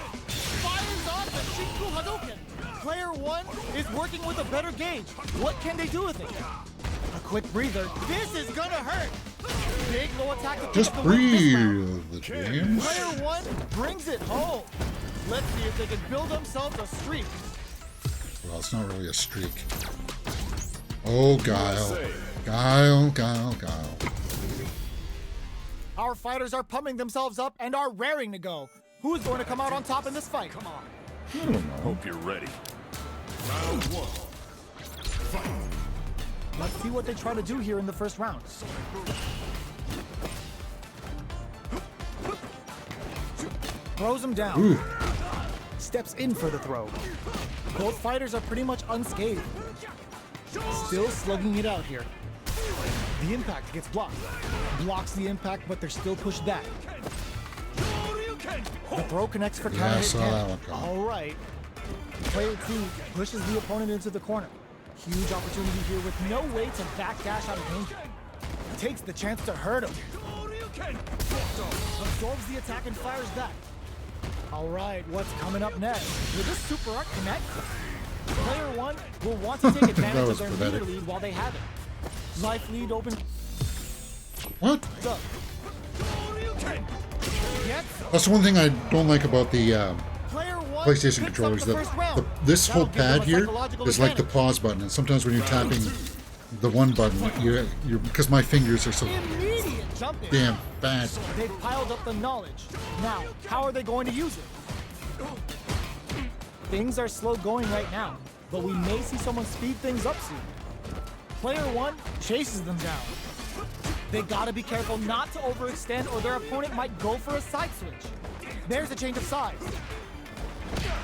Fires off the Shinku Hadouken. Player 1 is working with a better gauge. What can they do with it? A quick breather. This is gonna hurt. Big low attack to pick Just up the win this round. breathe, James. Player 1 brings it home. Let's see if they can build themselves a streak. Well, it's not really a streak. Oh, Guile. Guile. Our fighters are pumping themselves up and are raring to go. Who is going to come out on top in this fight? Come on. I don't know. Hope you're ready. Round 1. Fight. Let's see what they try to do here in the first round. Throws him down. Ooh. Steps in for the throw. Both fighters are pretty much unscathed. Still slugging it out here. The impact gets blocked. Blocks the impact, but they're still pushed back. The throw connects for counter Yeah, I hit saw 10. that one coming. All right. Player 2 pushes the opponent into the corner. Huge opportunity here with no way to backdash out of danger. Takes the chance to hurt him. Absorbs the attack and fires back. All right, what's coming up next? Will this super art connect? Player 1 will want to take advantage of their pathetic. meter lead while they have it. Life lead open. What? Up. Yes. That's the one thing I don't like about the Player 1 PlayStation picks controllers. up the That first round. this whole That'll give them pad a here psychological is like the advantage. pause button, and sometimes when you're tapping the one button, you're because my fingers are so Immediate jump in. damn fast. They've piled up the knowledge. Now, how are they going to use it? Things are slow going right now, but we may see someone speed things up soon. Player 1 chases them down. They gotta be careful not to overextend or their opponent might go for a side switch. There's a change of sides.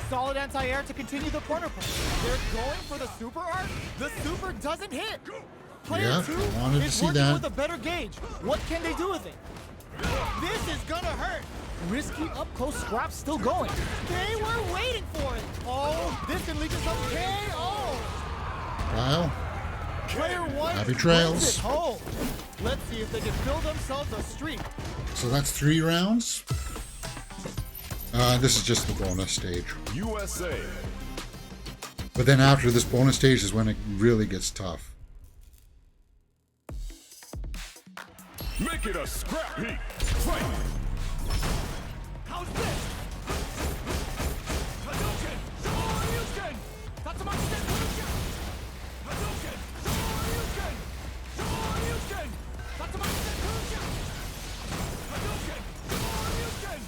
Solid anti-air to continue the corner punch. They're going for the super art. The super doesn't hit. Player Yeah, 2 wanted to is see working that. with a better gauge. What can they do with it? This is gonna hurt. Risky up-close scraps still going. They were waiting for it. Oh, this can lead to some KO. Kyle, Player 1 Happy brings trails. it home. Let's see if they can build themselves a streak. so that's 3 rounds. This is just the bonus stage. USA. But then after this bonus stage is when it really gets tough. Make it a scrap heap. Fight. How's this? Hadouken! Shoryuken! Tatsumatsu Hadouken! Hadouken! Shoryuken! Shoryuken! Tatsumatsu Hadouken! Hadouken! Shoryuken!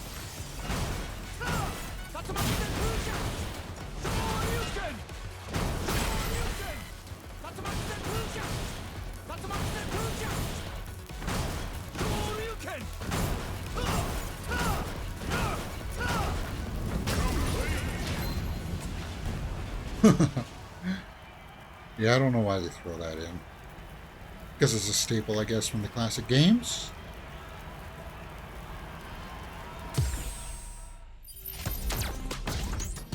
Tatsumatsu Hadouken! Shoryuken! Shoryuken! Tatsumatsu Hadouken! Tatsumatsu Hadouken! Shoryuken! Yeah, I don't know why they throw that in. Because it's a staple, I guess, from the classic games.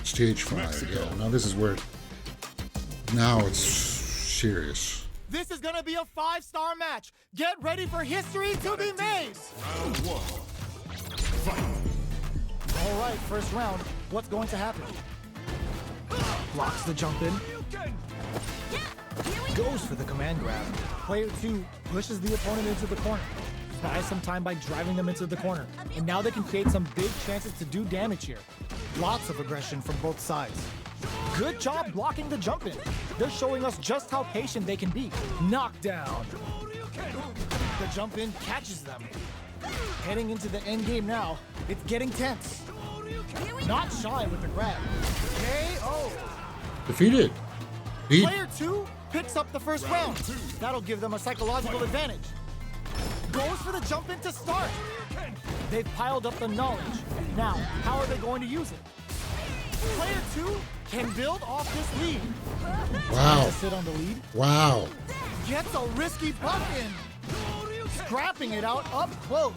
Stage 5, yeah. Now this is where... Now it's serious. This is gonna be a 5-star match. Get ready for history to be made. Round 1. Fight. All right, first round. What's going to happen? Blocks the jump in. Goes for the command grab. Player 2 pushes the opponent into the corner. Buys some time by driving them into the corner. And now they can create some big chances to do damage here. Lots of aggression from both sides. Good job blocking the jump in. They're showing us just how patient they can be. Knockdown. The jump in catches them. Heading into the end game now. It's getting tense. Not shy with the grab. KO. Defeated. Beat. Player 2 picks up the first round. That'll give them a psychological advantage. Goes for the jump in to start. They've piled up the knowledge. Now, how are they going to use it? Player 2 can build off this lead. Wow. To sit on the lead. Wow. Gets a risky buck in. Scrapping it out up close.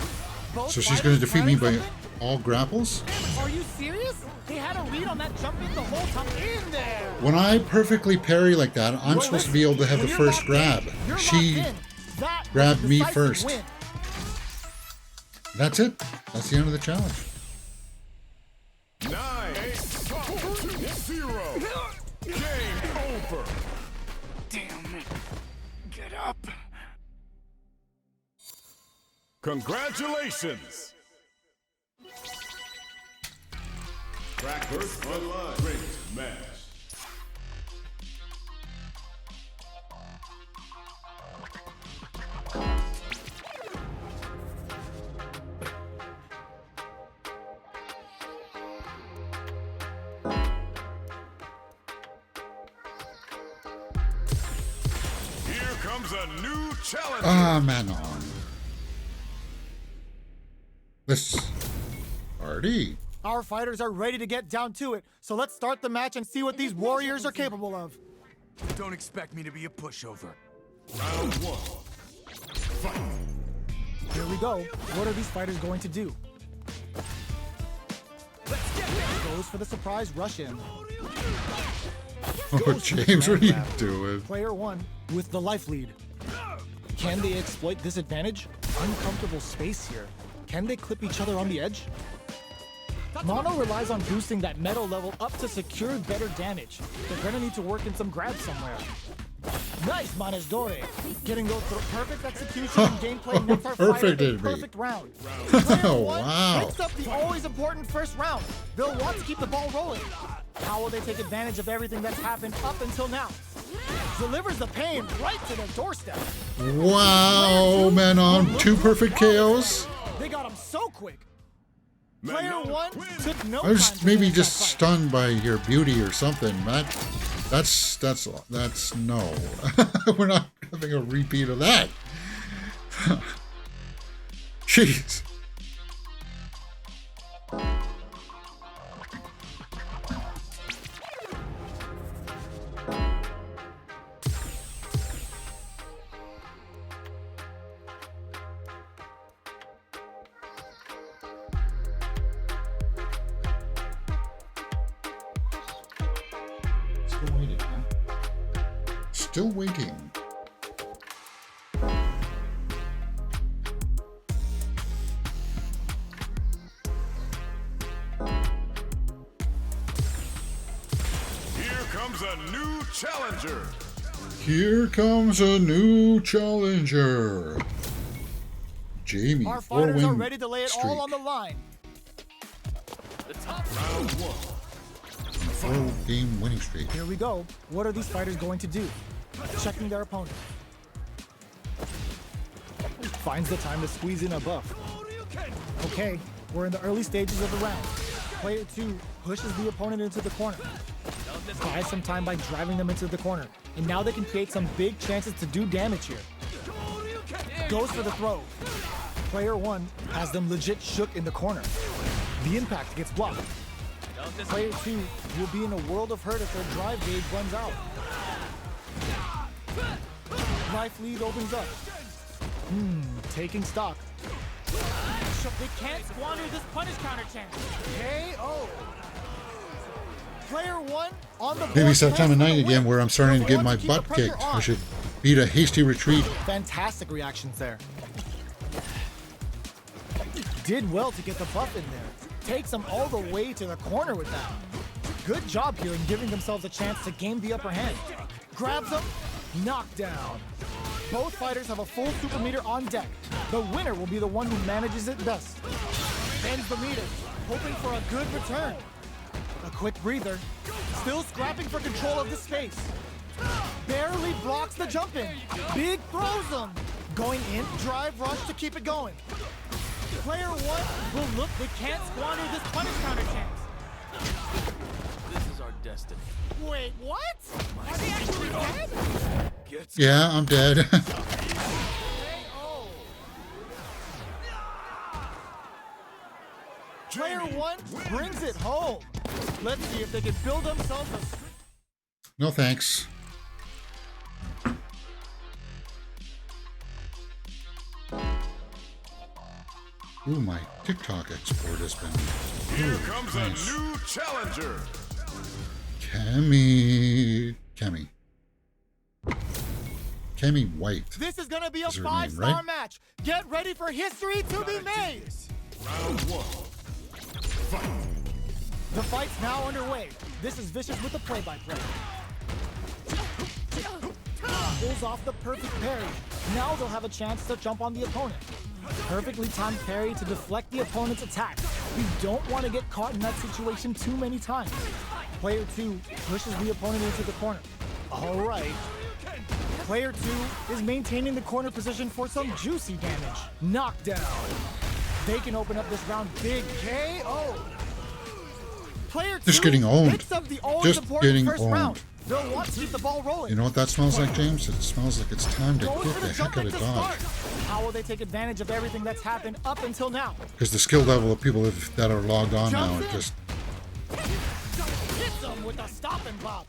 Both So she's going to fighters defeat me by planning all grapples? something? Are you serious? They had a read on that jump in the whole time in there. When I perfectly parry like that, I'm supposed to be able to have the first grab. She grabbed me first. Win. That's it. That's the end of the challenge. 9, 8, 0. Game over. Damn it. Get up. Congratulations. First bloodline rings match. Here comes a new challenger. Ah, Manon. This party. Our fighters are ready to get down to it, so let's start the match and see what these warriors are capable of. Don't expect me to be a pushover. Round one. Fight. Here we go. What are these fighters going to do? Goes for the surprise rush in. Oh, James, what are you doing? Player one with the life lead. Can they exploit this advantage? Uncomfortable space here. Can they clip each other on the edge? Mono relies on boosting that metal level up to secure better damage. They're gonna need to work in some grabs somewhere. Nice, Manesdore. Getting those perfect execution and gameplay makes our fighter a perfect round. Player one Wow. picks up the always important first round. They'll want to keep the ball rolling. How will they take advantage of everything that's happened up until now? Delivers the pain right to their doorstep. Wow, Manon. 2 perfect KOs. They got him so quick. Player one took no I was time to maybe finish just that fight. stunned by your beauty or something. That's no. We're not having a repeat of that. Jeez. Still waiting, huh? Still waiting. Here comes a new challenger. Here comes a new challenger. Jamie, Our fighters are 4-win ready to lay it streak. all on the line. Round one. 4-game winning streak. Here we go. What are these fighters going to do? Checking their opponent. Finds the time to squeeze in a buff. Okay, we're in the early stages of the round. Player two pushes the opponent into the corner. Buys some time by driving them into the corner. And now they can create some big chances to do damage here. Goes for the throw. Player one has them legit shook in the corner. The impact gets blocked. Player two will be in a world of hurt if their drive gauge runs out. Life lead opens up. Taking stock. They can't squander this punish counter chance. KO. Player one on the board. Maybe it's that time of for the night again win. where I'm starting to Player get one my keep the butt pressure kicked. on. I should beat a hasty retreat. Fantastic reactions there. Did well to get the buff in there. Takes them all the way to the corner with that. Good job here in giving themselves a chance to gain the upper hand. Grabs them, knockdown. Both fighters have a full super meter on deck. The winner will be the one who manages it best. Ends the meter, hoping for a good return. A quick breather. Still scrapping for control of the space. Barely blocks the jump in. Big throws them. Going in, drive rush to keep it going. Player one will look, They can't squander this punish counter chance. This is our destiny. Wait, what? Are they actually dead? Yeah, I'm dead. Player one brings it home. Let's see if they can build themselves a... No thanks. Ooh, my TikTok export has been... Here Ooh, comes nice. a new challenger. Cammy White. This is gonna be a Is her name, 5-star right? match. Get ready for history to be made. Round one. Fight. The fight's now underway. This is Vicious with the play-by-play. Pulls off the perfect parry. Now they'll have a chance to jump on the opponent. Perfectly timed parry to deflect the opponent's attack. You don't want to get caught in that situation too many times. Player 2 pushes the opponent into the corner. All right. Player 2 is maintaining the corner position for some juicy damage. Knockdown. They can open up this round big KO. Player 2 Just getting owned. picks up the always Just important getting first owned. round. They'll want to keep the ball rolling. You know what that smells like, James? It smells like it's time to Going get for the the heck jump out into of Dodge. start. How will they take advantage of everything that's happened up until now? Because the skill level of people that are logged on now Jumps are in. just... Hits them with a stop and pop.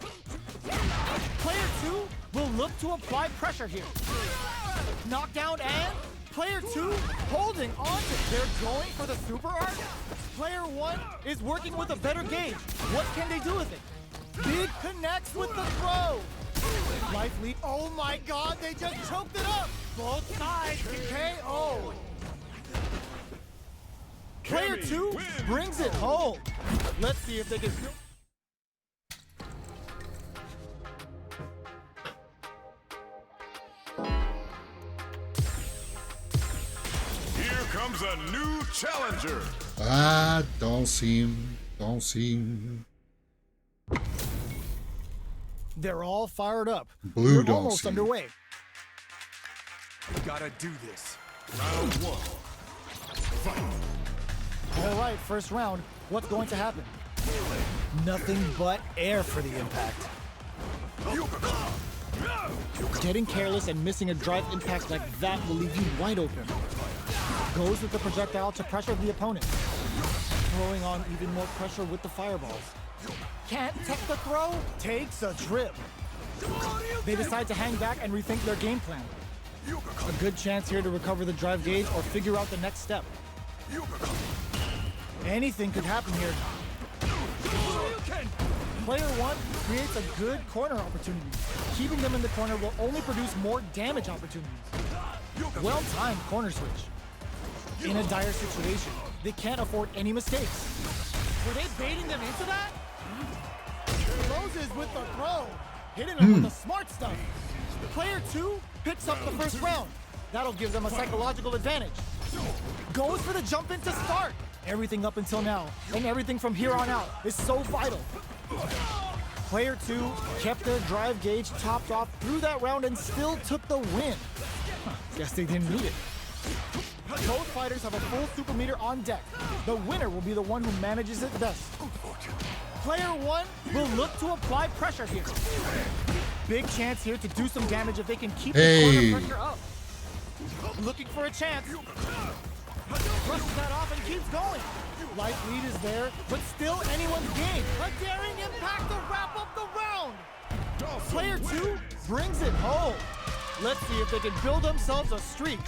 Player 2 will look to apply pressure here. Knockdown and player 2 holding on to. They're going for the super art. Player 1 is working with a better gauge. What can they do with it? Big connects with the throw. Life lead. Oh my god, they just choked it up. Both sides KO. Player 2 brings it home. Let's see if they can. Here comes a new challenger. Don't seem. They're all fired up. Blue We're don't almost seem. underway. Gotta do this. Round 1. All right, first round. What's going to happen? Nothing but air for the impact. Getting careless and missing a drive impact like that will leave you wide open. Goes with the projectile to pressure the opponent. Throwing on even more pressure with the fireballs. Can't tech the throw, takes a trip. They decide to hang back and rethink their game plan. A good chance here to recover the drive gauge or figure out the next step. Anything could happen here. Player 1 creates a good corner opportunity. Keeping them in the corner will only produce more damage opportunities. Well-timed corner switch. In a dire situation, they can't afford any mistakes. Were they baiting them into that? Closes with the throw. Hitting them with the smart stuff. Player 2 picks up the first round. That'll give them a psychological advantage. Goes for the jump in to start. Everything up until now, and everything from here on out, is so vital. Player 2 kept their drive gauge topped off through that round and still took the win. Guess they didn't need it. Both fighters have a full super meter on deck. The winner will be the one who manages it best. Player 1 will look to apply pressure here. Big chance here to do some damage if they can keep the corner pressure up. Looking for a chance. Brushes that off and keeps going. Life lead is there, but still anyone's game. A daring impact to wrap up the round. Player 2 brings it home. Let's see if they can build themselves a streak.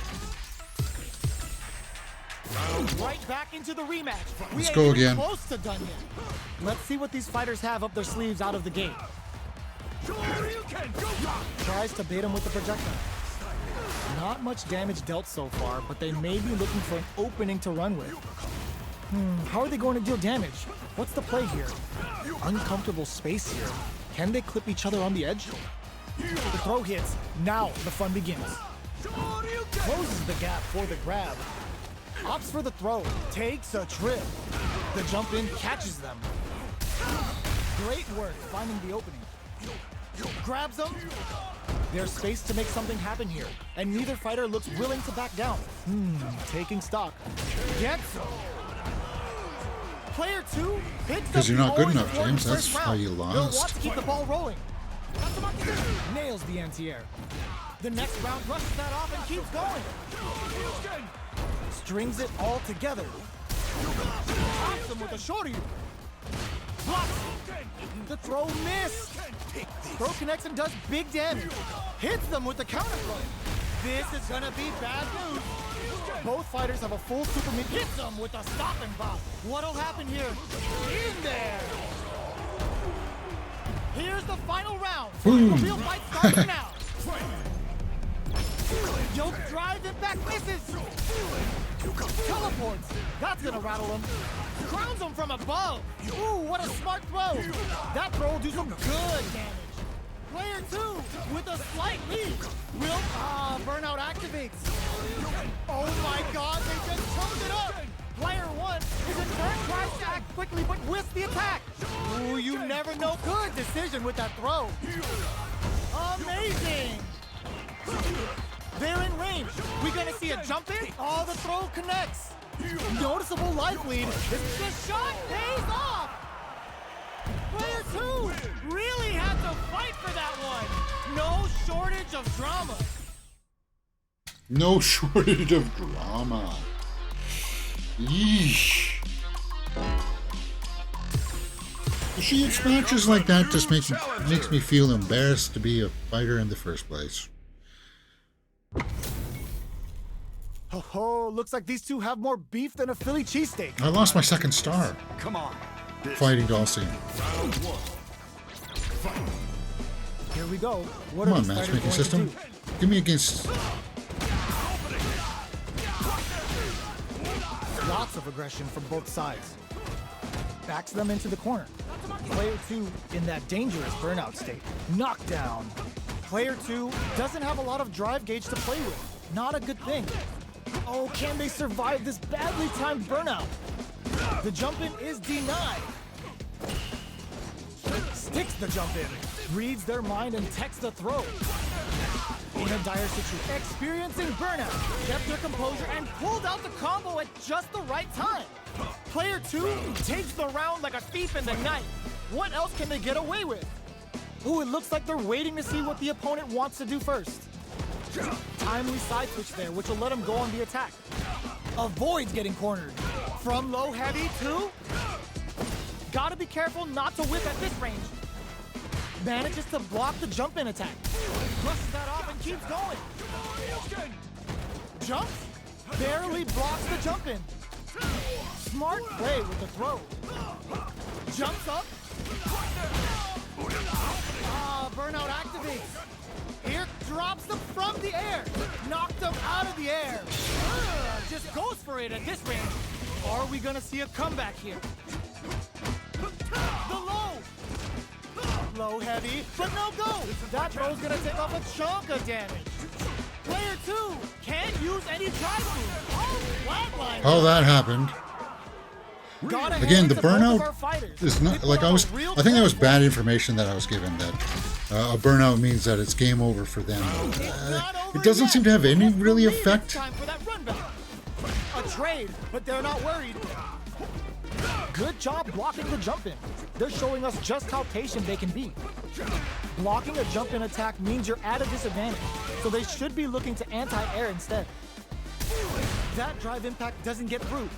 Right back into the rematch. We Let's ain't go even again. close to done yet. Let's see what these fighters have up their sleeves out of the gate. Tries to bait him with the projectile. Not much damage dealt so far, but they may be looking for an opening to run with. How are they going to deal damage? What's the play here? Uncomfortable space here. Can they clip each other on the edge? The throw hits. Now the fun begins. Closes the gap for the grab. Opts for the throw. Takes a trip. The jump in catches them. Great work finding the opening. Grabs them. There's space to make something happen here, and neither fighter looks willing to back down. Taking stock. Gets him. Player 2 picks up Because you're the not good always enough, important James. That's first how round. you They'll lost. want to keep the ball rolling. Nails the anti-air. The next round rushes that off and keeps going. Strings it all together. Pops him with a shorty. Blocks. The throw missed. Throw connects and does big damage. Hits them with the counter throw. This is gonna be bad news. Both fighters have a full super meter. Hits them with a stop and pop. What'll happen here? In there. Here's the final round. The real fight starts now. Yoke drive impact misses. Teleports. That's gonna rattle him. Crowns him from above. Ooh, what a smart throw. That throw will do some good damage. Player 2 with a slight lead. Burnout activates. Oh my god, they just choked it up. Player 1 is in turn tries to act quickly but whiffs the attack. Ooh, you never know. Good decision with that throw. Amazing. They're in range. We gonna see a jump in? Oh, the throw connects. Noticeable life lead. The shot pays off. Player 2 really had to fight for that one. No shortage of drama. No shortage of drama. Yeesh. See, it's matches like that just makes me feel embarrassed to be a fighter in the first place. Oh, looks like these two have more beef than a Philly cheesesteak. I lost my second star. Come on. Fighting Dhalsim. Here we go. What Come are on, these fighters matchmaking going system. to do? Give me against. Lots of aggression from both sides. Backs them into the corner. Player 2 in that dangerous burnout state. Knockdown. Player 2 doesn't have a lot of drive gauge to play with. Not a good thing. Oh, can they survive this badly timed burnout? The jump in is denied. Sticks the jump in. Reads their mind and texts the throw. In a dire situation, experiencing burnout, kept their composure and pulled out the combo at just the right time. Player 2 takes the round like a thief in the night. What else can they get away with? Ooh, it looks like they're waiting to see what the opponent wants to do first. Timely side switch there, which will let him go on the attack. Avoids getting cornered. From low heavy to... Gotta be careful not to whip at this range. Manages to block the jump-in attack. Brushes that off and keeps going. Jumps. Barely blocks the jump-in. Smart play with the throw. Jumps up. Burnout activates. Here drops them from the air. Knocked them out of the air. Just goes for it at this range. Are we gonna see a comeback here? The low. Low heavy, but no go. That throw's gonna take off a chunk of damage. Player 2 can't use any drive through. Oh, flatline. Oh, that happened. Again, the burnout is not like I think that was bad information that I was given, that a burnout means that it's game over for them. It doesn't seem to have any really effect. Time for that run back. A trade, but they're not worried. Good job blocking the jump in. They're showing us just how patient they can be. Blocking a jump in attack means you're at a disadvantage, so they should be looking to anti-air instead. That drive impact doesn't get through.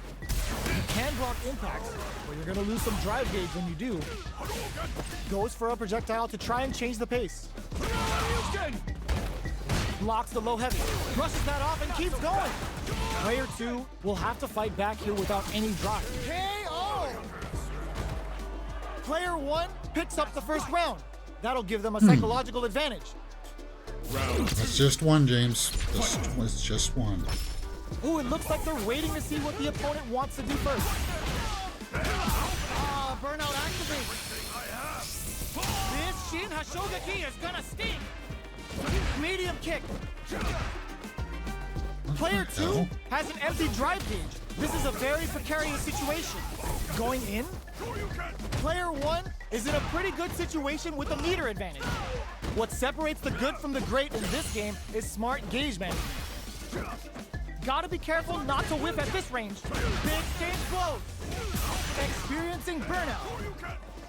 You can block impacts, but you're gonna lose some drive gauge when you do. Goes for a projectile to try and change the pace. Blocks the low heavy, brushes that off and keeps going. Player 2 will have to fight back here without any drive. KO! Player 1 picks up the first round. That'll give them a psychological advantage. That's just one, James. It's just one. Ooh, it looks like they're waiting to see what the opponent wants to do first. Burnout activates. This Shin Hashogaki is gonna sting. Medium kick. Player 2 has an empty drive gauge. This is a very precarious situation. Going in? Player 1 is in a pretty good situation with a meter advantage. What separates the good from the great in this game is smart gauge management. Gotta be careful not to whip at this range. Big game close. Experiencing burnout.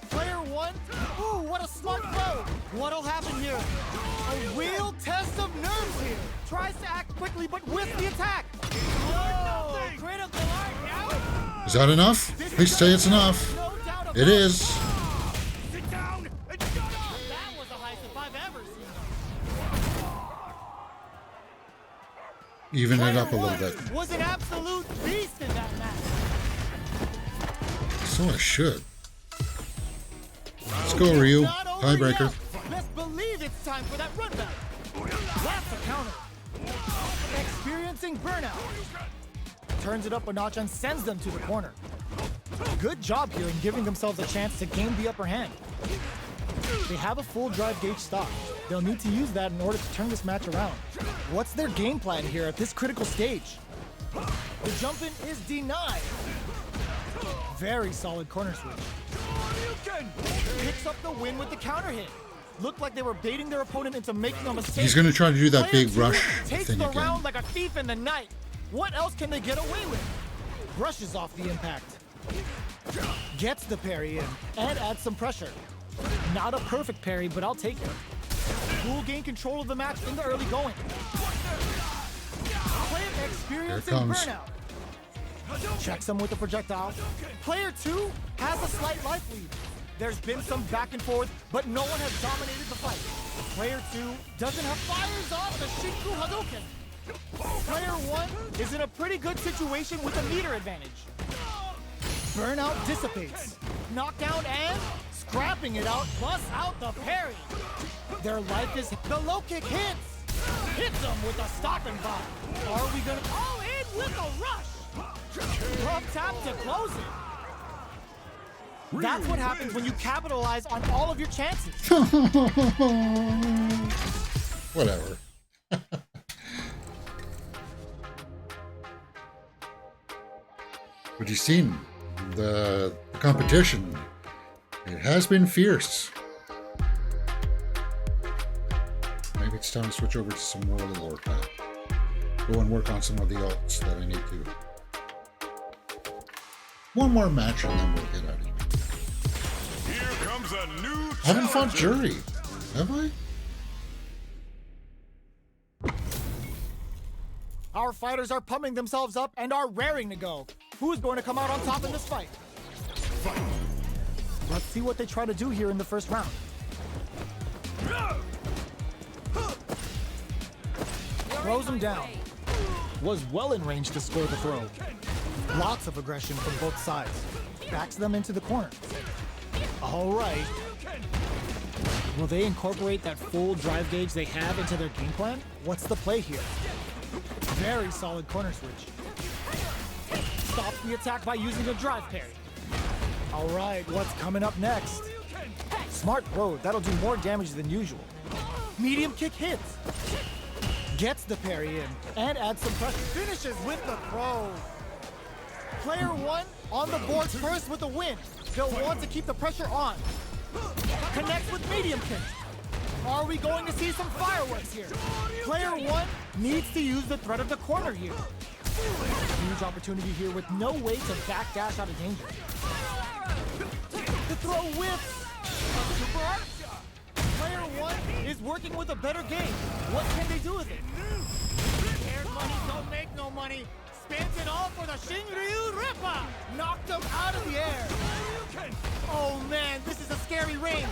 Player 1, ooh, what a smart throw. What'll happen here? A real test of nerves here. Tries to act quickly but whiffs the attack. Oh, critical art now. Is that enough? Please say it's enough. No doubt about It is. Sit down and shut up. That was the highest I've ever seen. Even it Player up a little 1 bit. was an absolute beast in that match. So I should. Let's go, Ryu. Not over Tiebreaker. yet. Best believe it's time for that run back. That's a counter. Experiencing burnout. Turns it up a notch and sends them to the corner. Good job here in giving themselves a chance to gain the upper hand. They have a full drive gauge stock. They'll need to use that in order to turn this match around. What's their game plan here at this critical stage? The jump-in is denied. Very solid corner switch. Picks up the win with the counter hit. Looked like they were baiting their opponent into making a mistake. He's going to try to do that Player big two rush takes thing the again. round like a thief in the night. What else can they get away with? Brushes off the impact. Gets the parry in and adds some pressure. Not a perfect parry, but I'll take it. Will gain control of the match in the early going. Player experiencing burnout. Checks him with the projectile. Player 2 has a slight life lead. There's been some back and forth, but no one has dominated the fight. Player 2 doesn't have fires off the Shinku Hadouken. Player 1 is in a pretty good situation with a meter advantage. Burnout dissipates. Knockdown and scrapping it out, busts out the parry. Their life is the low kick hits. Hits them with a stop and bomb. Are we gonna all in with a rush? Love tap to close it. That's what happens when you capitalize on all of your chances. Whatever. But you've seen the competition. It has been fierce. Maybe it's time to switch over to some more of the Warpath. Go and work on some of the alts that I need to. One more match and then we'll get out of here. Here comes a new I haven't fought challenger. Jury, have I? Our fighters are pumping themselves up and are raring to go. Who's going to come out on top in this fight? Let's see what they try to do here in the first round. Throws him down. Was well in range to score the throw. Lots of aggression from both sides. Backs them into the corner. All right. Will they incorporate that full drive gauge they have into their game plan? What's the play here? Very solid corner switch. Stops the attack by using a drive parry. All right, what's coming up next? Smart throw, that'll do more damage than usual. Medium kick hits. Gets the parry in and adds some pressure. Finishes with the throw. Player 1 on the board first with a win. They'll want to keep the pressure on. Connects with medium kick. Are we going to see some fireworks here? Player 1 needs to use the threat of the corner here. Huge opportunity here with no way to backdash out of danger. The throw whips. Super art. Player 1 is working with a better game. What can they do with it? Scared money don't make no money. Spins it all for the Shinryu Rippa. Knocked him out of the air. Oh man, this is a scary range.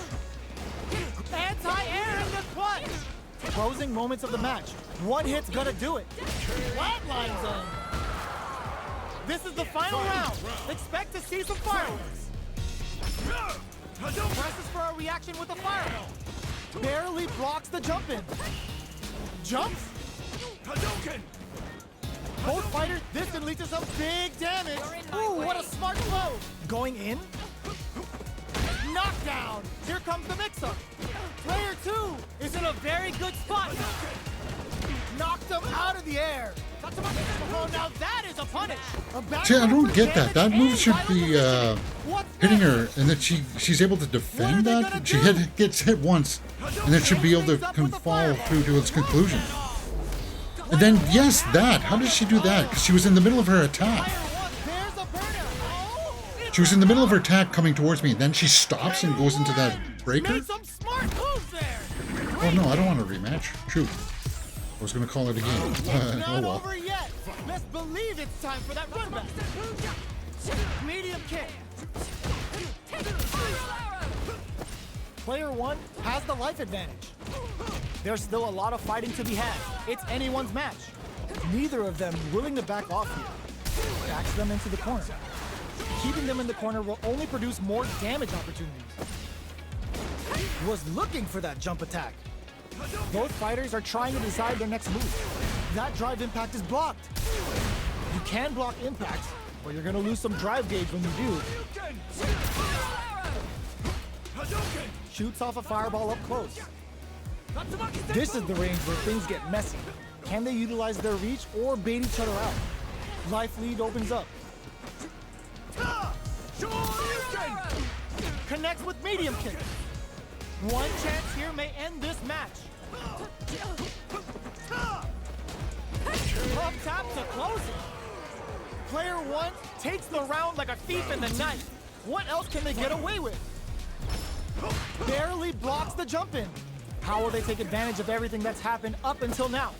Anti-air in the clutch. Closing moments of the match. One hit's gonna do it. Flatlines him. This is the final round. Expect to see some fireworks. Presses for a reaction with a fireball. Barely blocks the jump in. Jumps. Both fighters, this can lead to some big damage. Ooh, what a smart blow. Going in. Knockdown. Here comes the mix-up. Player 2 is in a very good spot. Knocked him out of the air. Oh, now that is a punish. See, I don't get that. That move should be hitting her, and then she's able to defend that. She gets hit once, and then should be able to follow through to its conclusion. And then, yes, that. How did she do that? Because she was in the middle of her attack. She was in the middle of her attack coming towards me, and then she stops and goes into that breaker. Oh no, I don't want a rematch. Shoot. I was going to call it a game. Oh well. Over yet. Let's believe it's time for that run back. Medium kick. Player 1 has the life advantage. There's still a lot of fighting to be had. It's anyone's match. Neither of them willing to back off here. Backs them into the corner. Keeping them in the corner will only produce more damage opportunities. Was looking for that jump attack. Both fighters are trying to decide their next move. That drive impact is blocked. You can block impacts, but you're going to lose some drive gauge when you do. Shoots off a fireball up close. This is the range where things get messy. Can they utilize their reach or bait each other out? Life lead opens up. Connects with medium kick. One chance here may end this match. Up top to close it. Player one takes the round like a thief in the night. What else can they get away with? Barely blocks the jump in. How will they take advantage of everything that's happened up until now?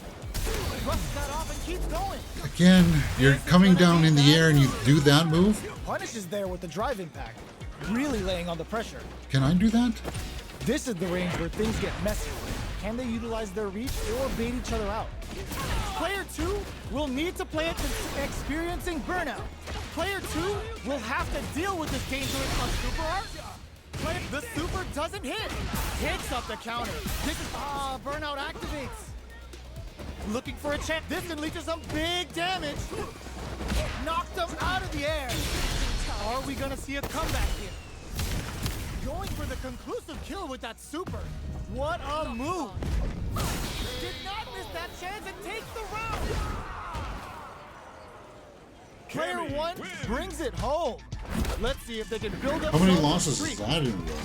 Brushes that off and keeps going. Again, you're coming down in the air and you do that move? Punish is there with the drive impact, really laying on the pressure. Can I do that? This is the range where things get messy. Can they utilize their reach or bait each other out? Player 2 will need to play it experiencing burnout. Player 2 will have to deal with this dangerous on super art. The super doesn't hit. Hits up the counter. This is burnout activates. Looking for a chance. This can lead to some big damage. Knocked him out of the air. Are we gonna see a comeback here? Going for the conclusive kill with that super. What a move. Did not miss that chance and takes the round. Player 1 brings it home. Let's see if they can build up. How many some losses streak. is that in a row?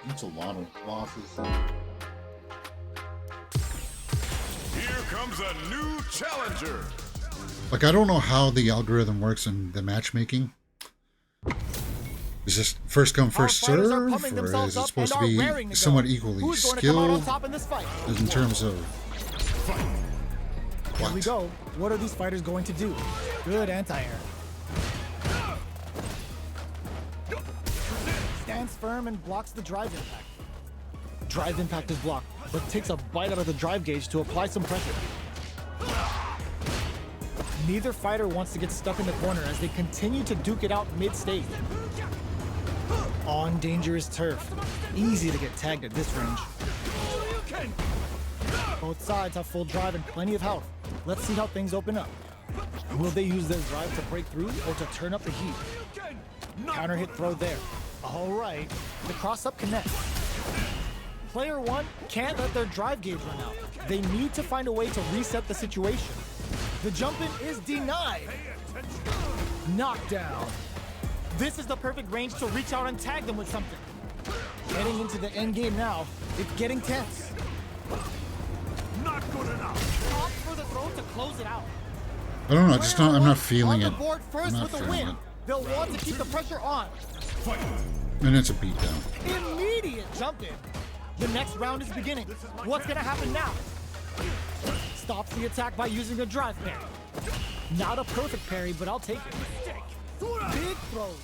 That's a lot of losses. Here comes a new challenger. Like, I don't know how the algorithm works in the matchmaking. Is this first come, first Our fighters are serve? pumping Or themselves is it up supposed to and are be raring to go. somewhat equally Who's going to come out on skilled top in this fight? in terms of Here we what? go. What are these fighters going to do? Good anti-air. Stands firm and blocks the drive impact. Drive impact is blocked, but takes a bite out of the drive gauge to apply some pressure. Neither fighter wants to get stuck in the corner as they continue to duke it out mid-stage. On dangerous turf. Easy to get tagged at this range. Both sides have full drive and plenty of health. Let's see how things open up. Will they use their drive to break through or to turn up the heat? Counter hit throw there. All right, the cross-up connects. Player 1 can't let their drive gauge run out. They need to find a way to reset the situation. The jump-in is denied. Knockdown. This is the perfect range to reach out and tag them with something. Heading into the end game now, it's getting tense. Not good enough. Opt for the throw to close it out. I don't know. Just not, I'm not feeling on it. the board first I'm not with the feeling win. it. They'll want to keep the pressure on. And it's a beatdown. Immediate jump in. The next round is beginning. What's gonna happen now? Stops the attack by using a drive parry. Not a perfect parry, but I'll take it. Big throws.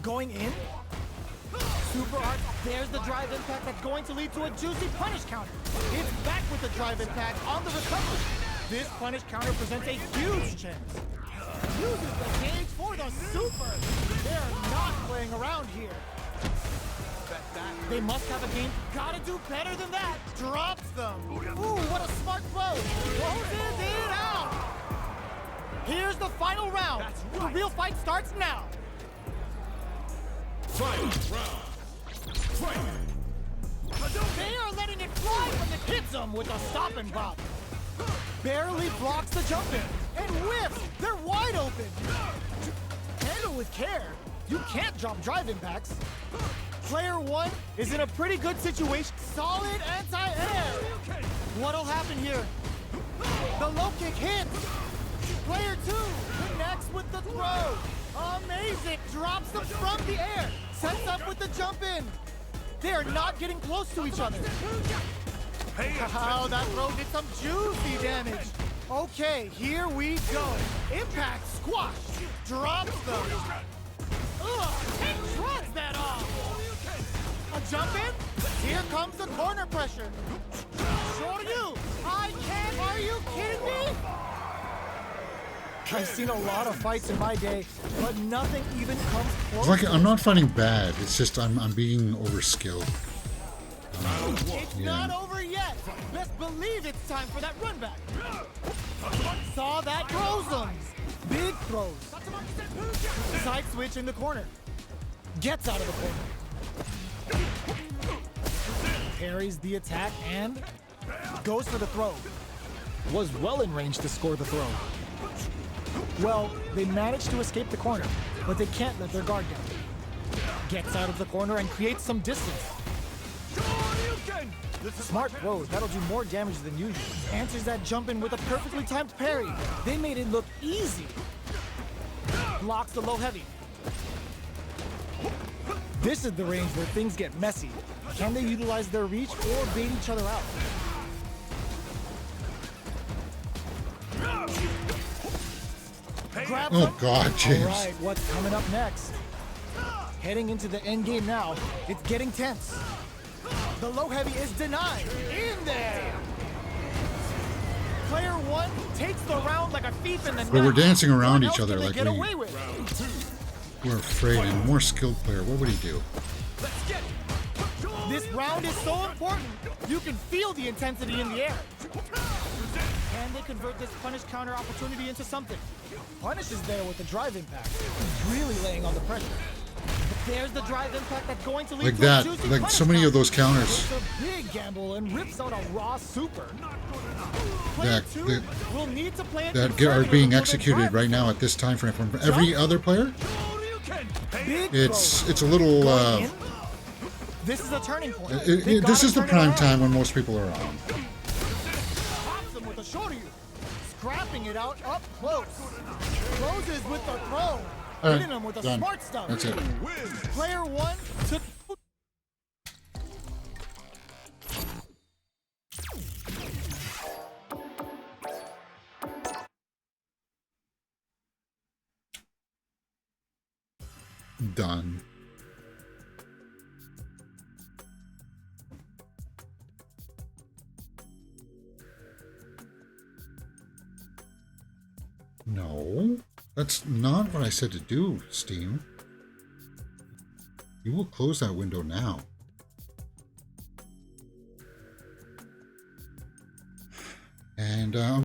Going in. Super art. There's the drive impact that's going to lead to a juicy punish counter. It's back with the drive impact on the recovery. This punish counter presents a huge chance. Uses the gauge for the super. They're not playing around here. They must have a game. Gotta do better than that. Drops them. Ooh, what a smart throw. Closes it out. Here's the final round. The real fight starts now. They are letting it fly when it hits them with a stop and pop. Barely blocks the jump in and whiffs. They're wide open. Handle with care. You can't drop drive impacts. Player 1 is in a pretty good situation. Solid anti-air. What'll happen here? The low kick hits. Player 2 connects with the throw. Amazing. Drops them from the air. Sets up with the jump in. They are not getting close to each other. Wow, that throw did some juicy damage. Okay, here we go. Impact squash. Drops them. Ugh, it shrugs that off. A jump in? Here comes the corner pressure. Shoryu, I can't. Are you kidding me? I've seen a lot of fights in my day, but nothing even comes close. It's like I'm not fighting bad. It's just I'm being overskilled. It's not over yet. Best believe it's time for that run back. Saw that throws them. Big throws. Side switch in the corner. Gets out of the corner. parries the attack and goes for the throw. Was well in range to score the throw. Well, they managed to escape the corner, but they can't let their guard down. Gets out of the corner and creates some distance. Smart throw, that'll do more damage than usual. Answers that jump in with a perfectly timed parry. They made it look easy. Blocks the low heavy. This is the range where things get messy. Can they utilize their reach or bait each other out? Grab Oh them. God, James. All right, what's coming up next? Heading into the end game now. It's getting tense. The low heavy is denied. In there. Player one takes the round like a thief in the night. But we're dancing around What each else other can they like get away with? we're afraid. And a more skilled player, what would he do? This round is so important. You can feel the intensity in the air. Can they convert this punish counter opportunity into something? Punish is there with the drive impact. He's really laying on the pressure. But there's the drive impact that's going to lead Like to that, a juicy like punish so many of counter. those counters. It's a big gamble and rips out a raw super. Player That- two that- will need to play it That are conservative being until the executed drive right now at this time frame from every other player. Big It's throw. a little. Going in. This is a turning point. They This gotta is the turn it prime around. time when most people are on. Pops him with a shoryu. Scrapping it out up close. Closes with the throw. All right, Hitting him with the done. smart stuff. That's it. Player one took. Done. No, that's not what I said to do, Steam. You will close that window now. And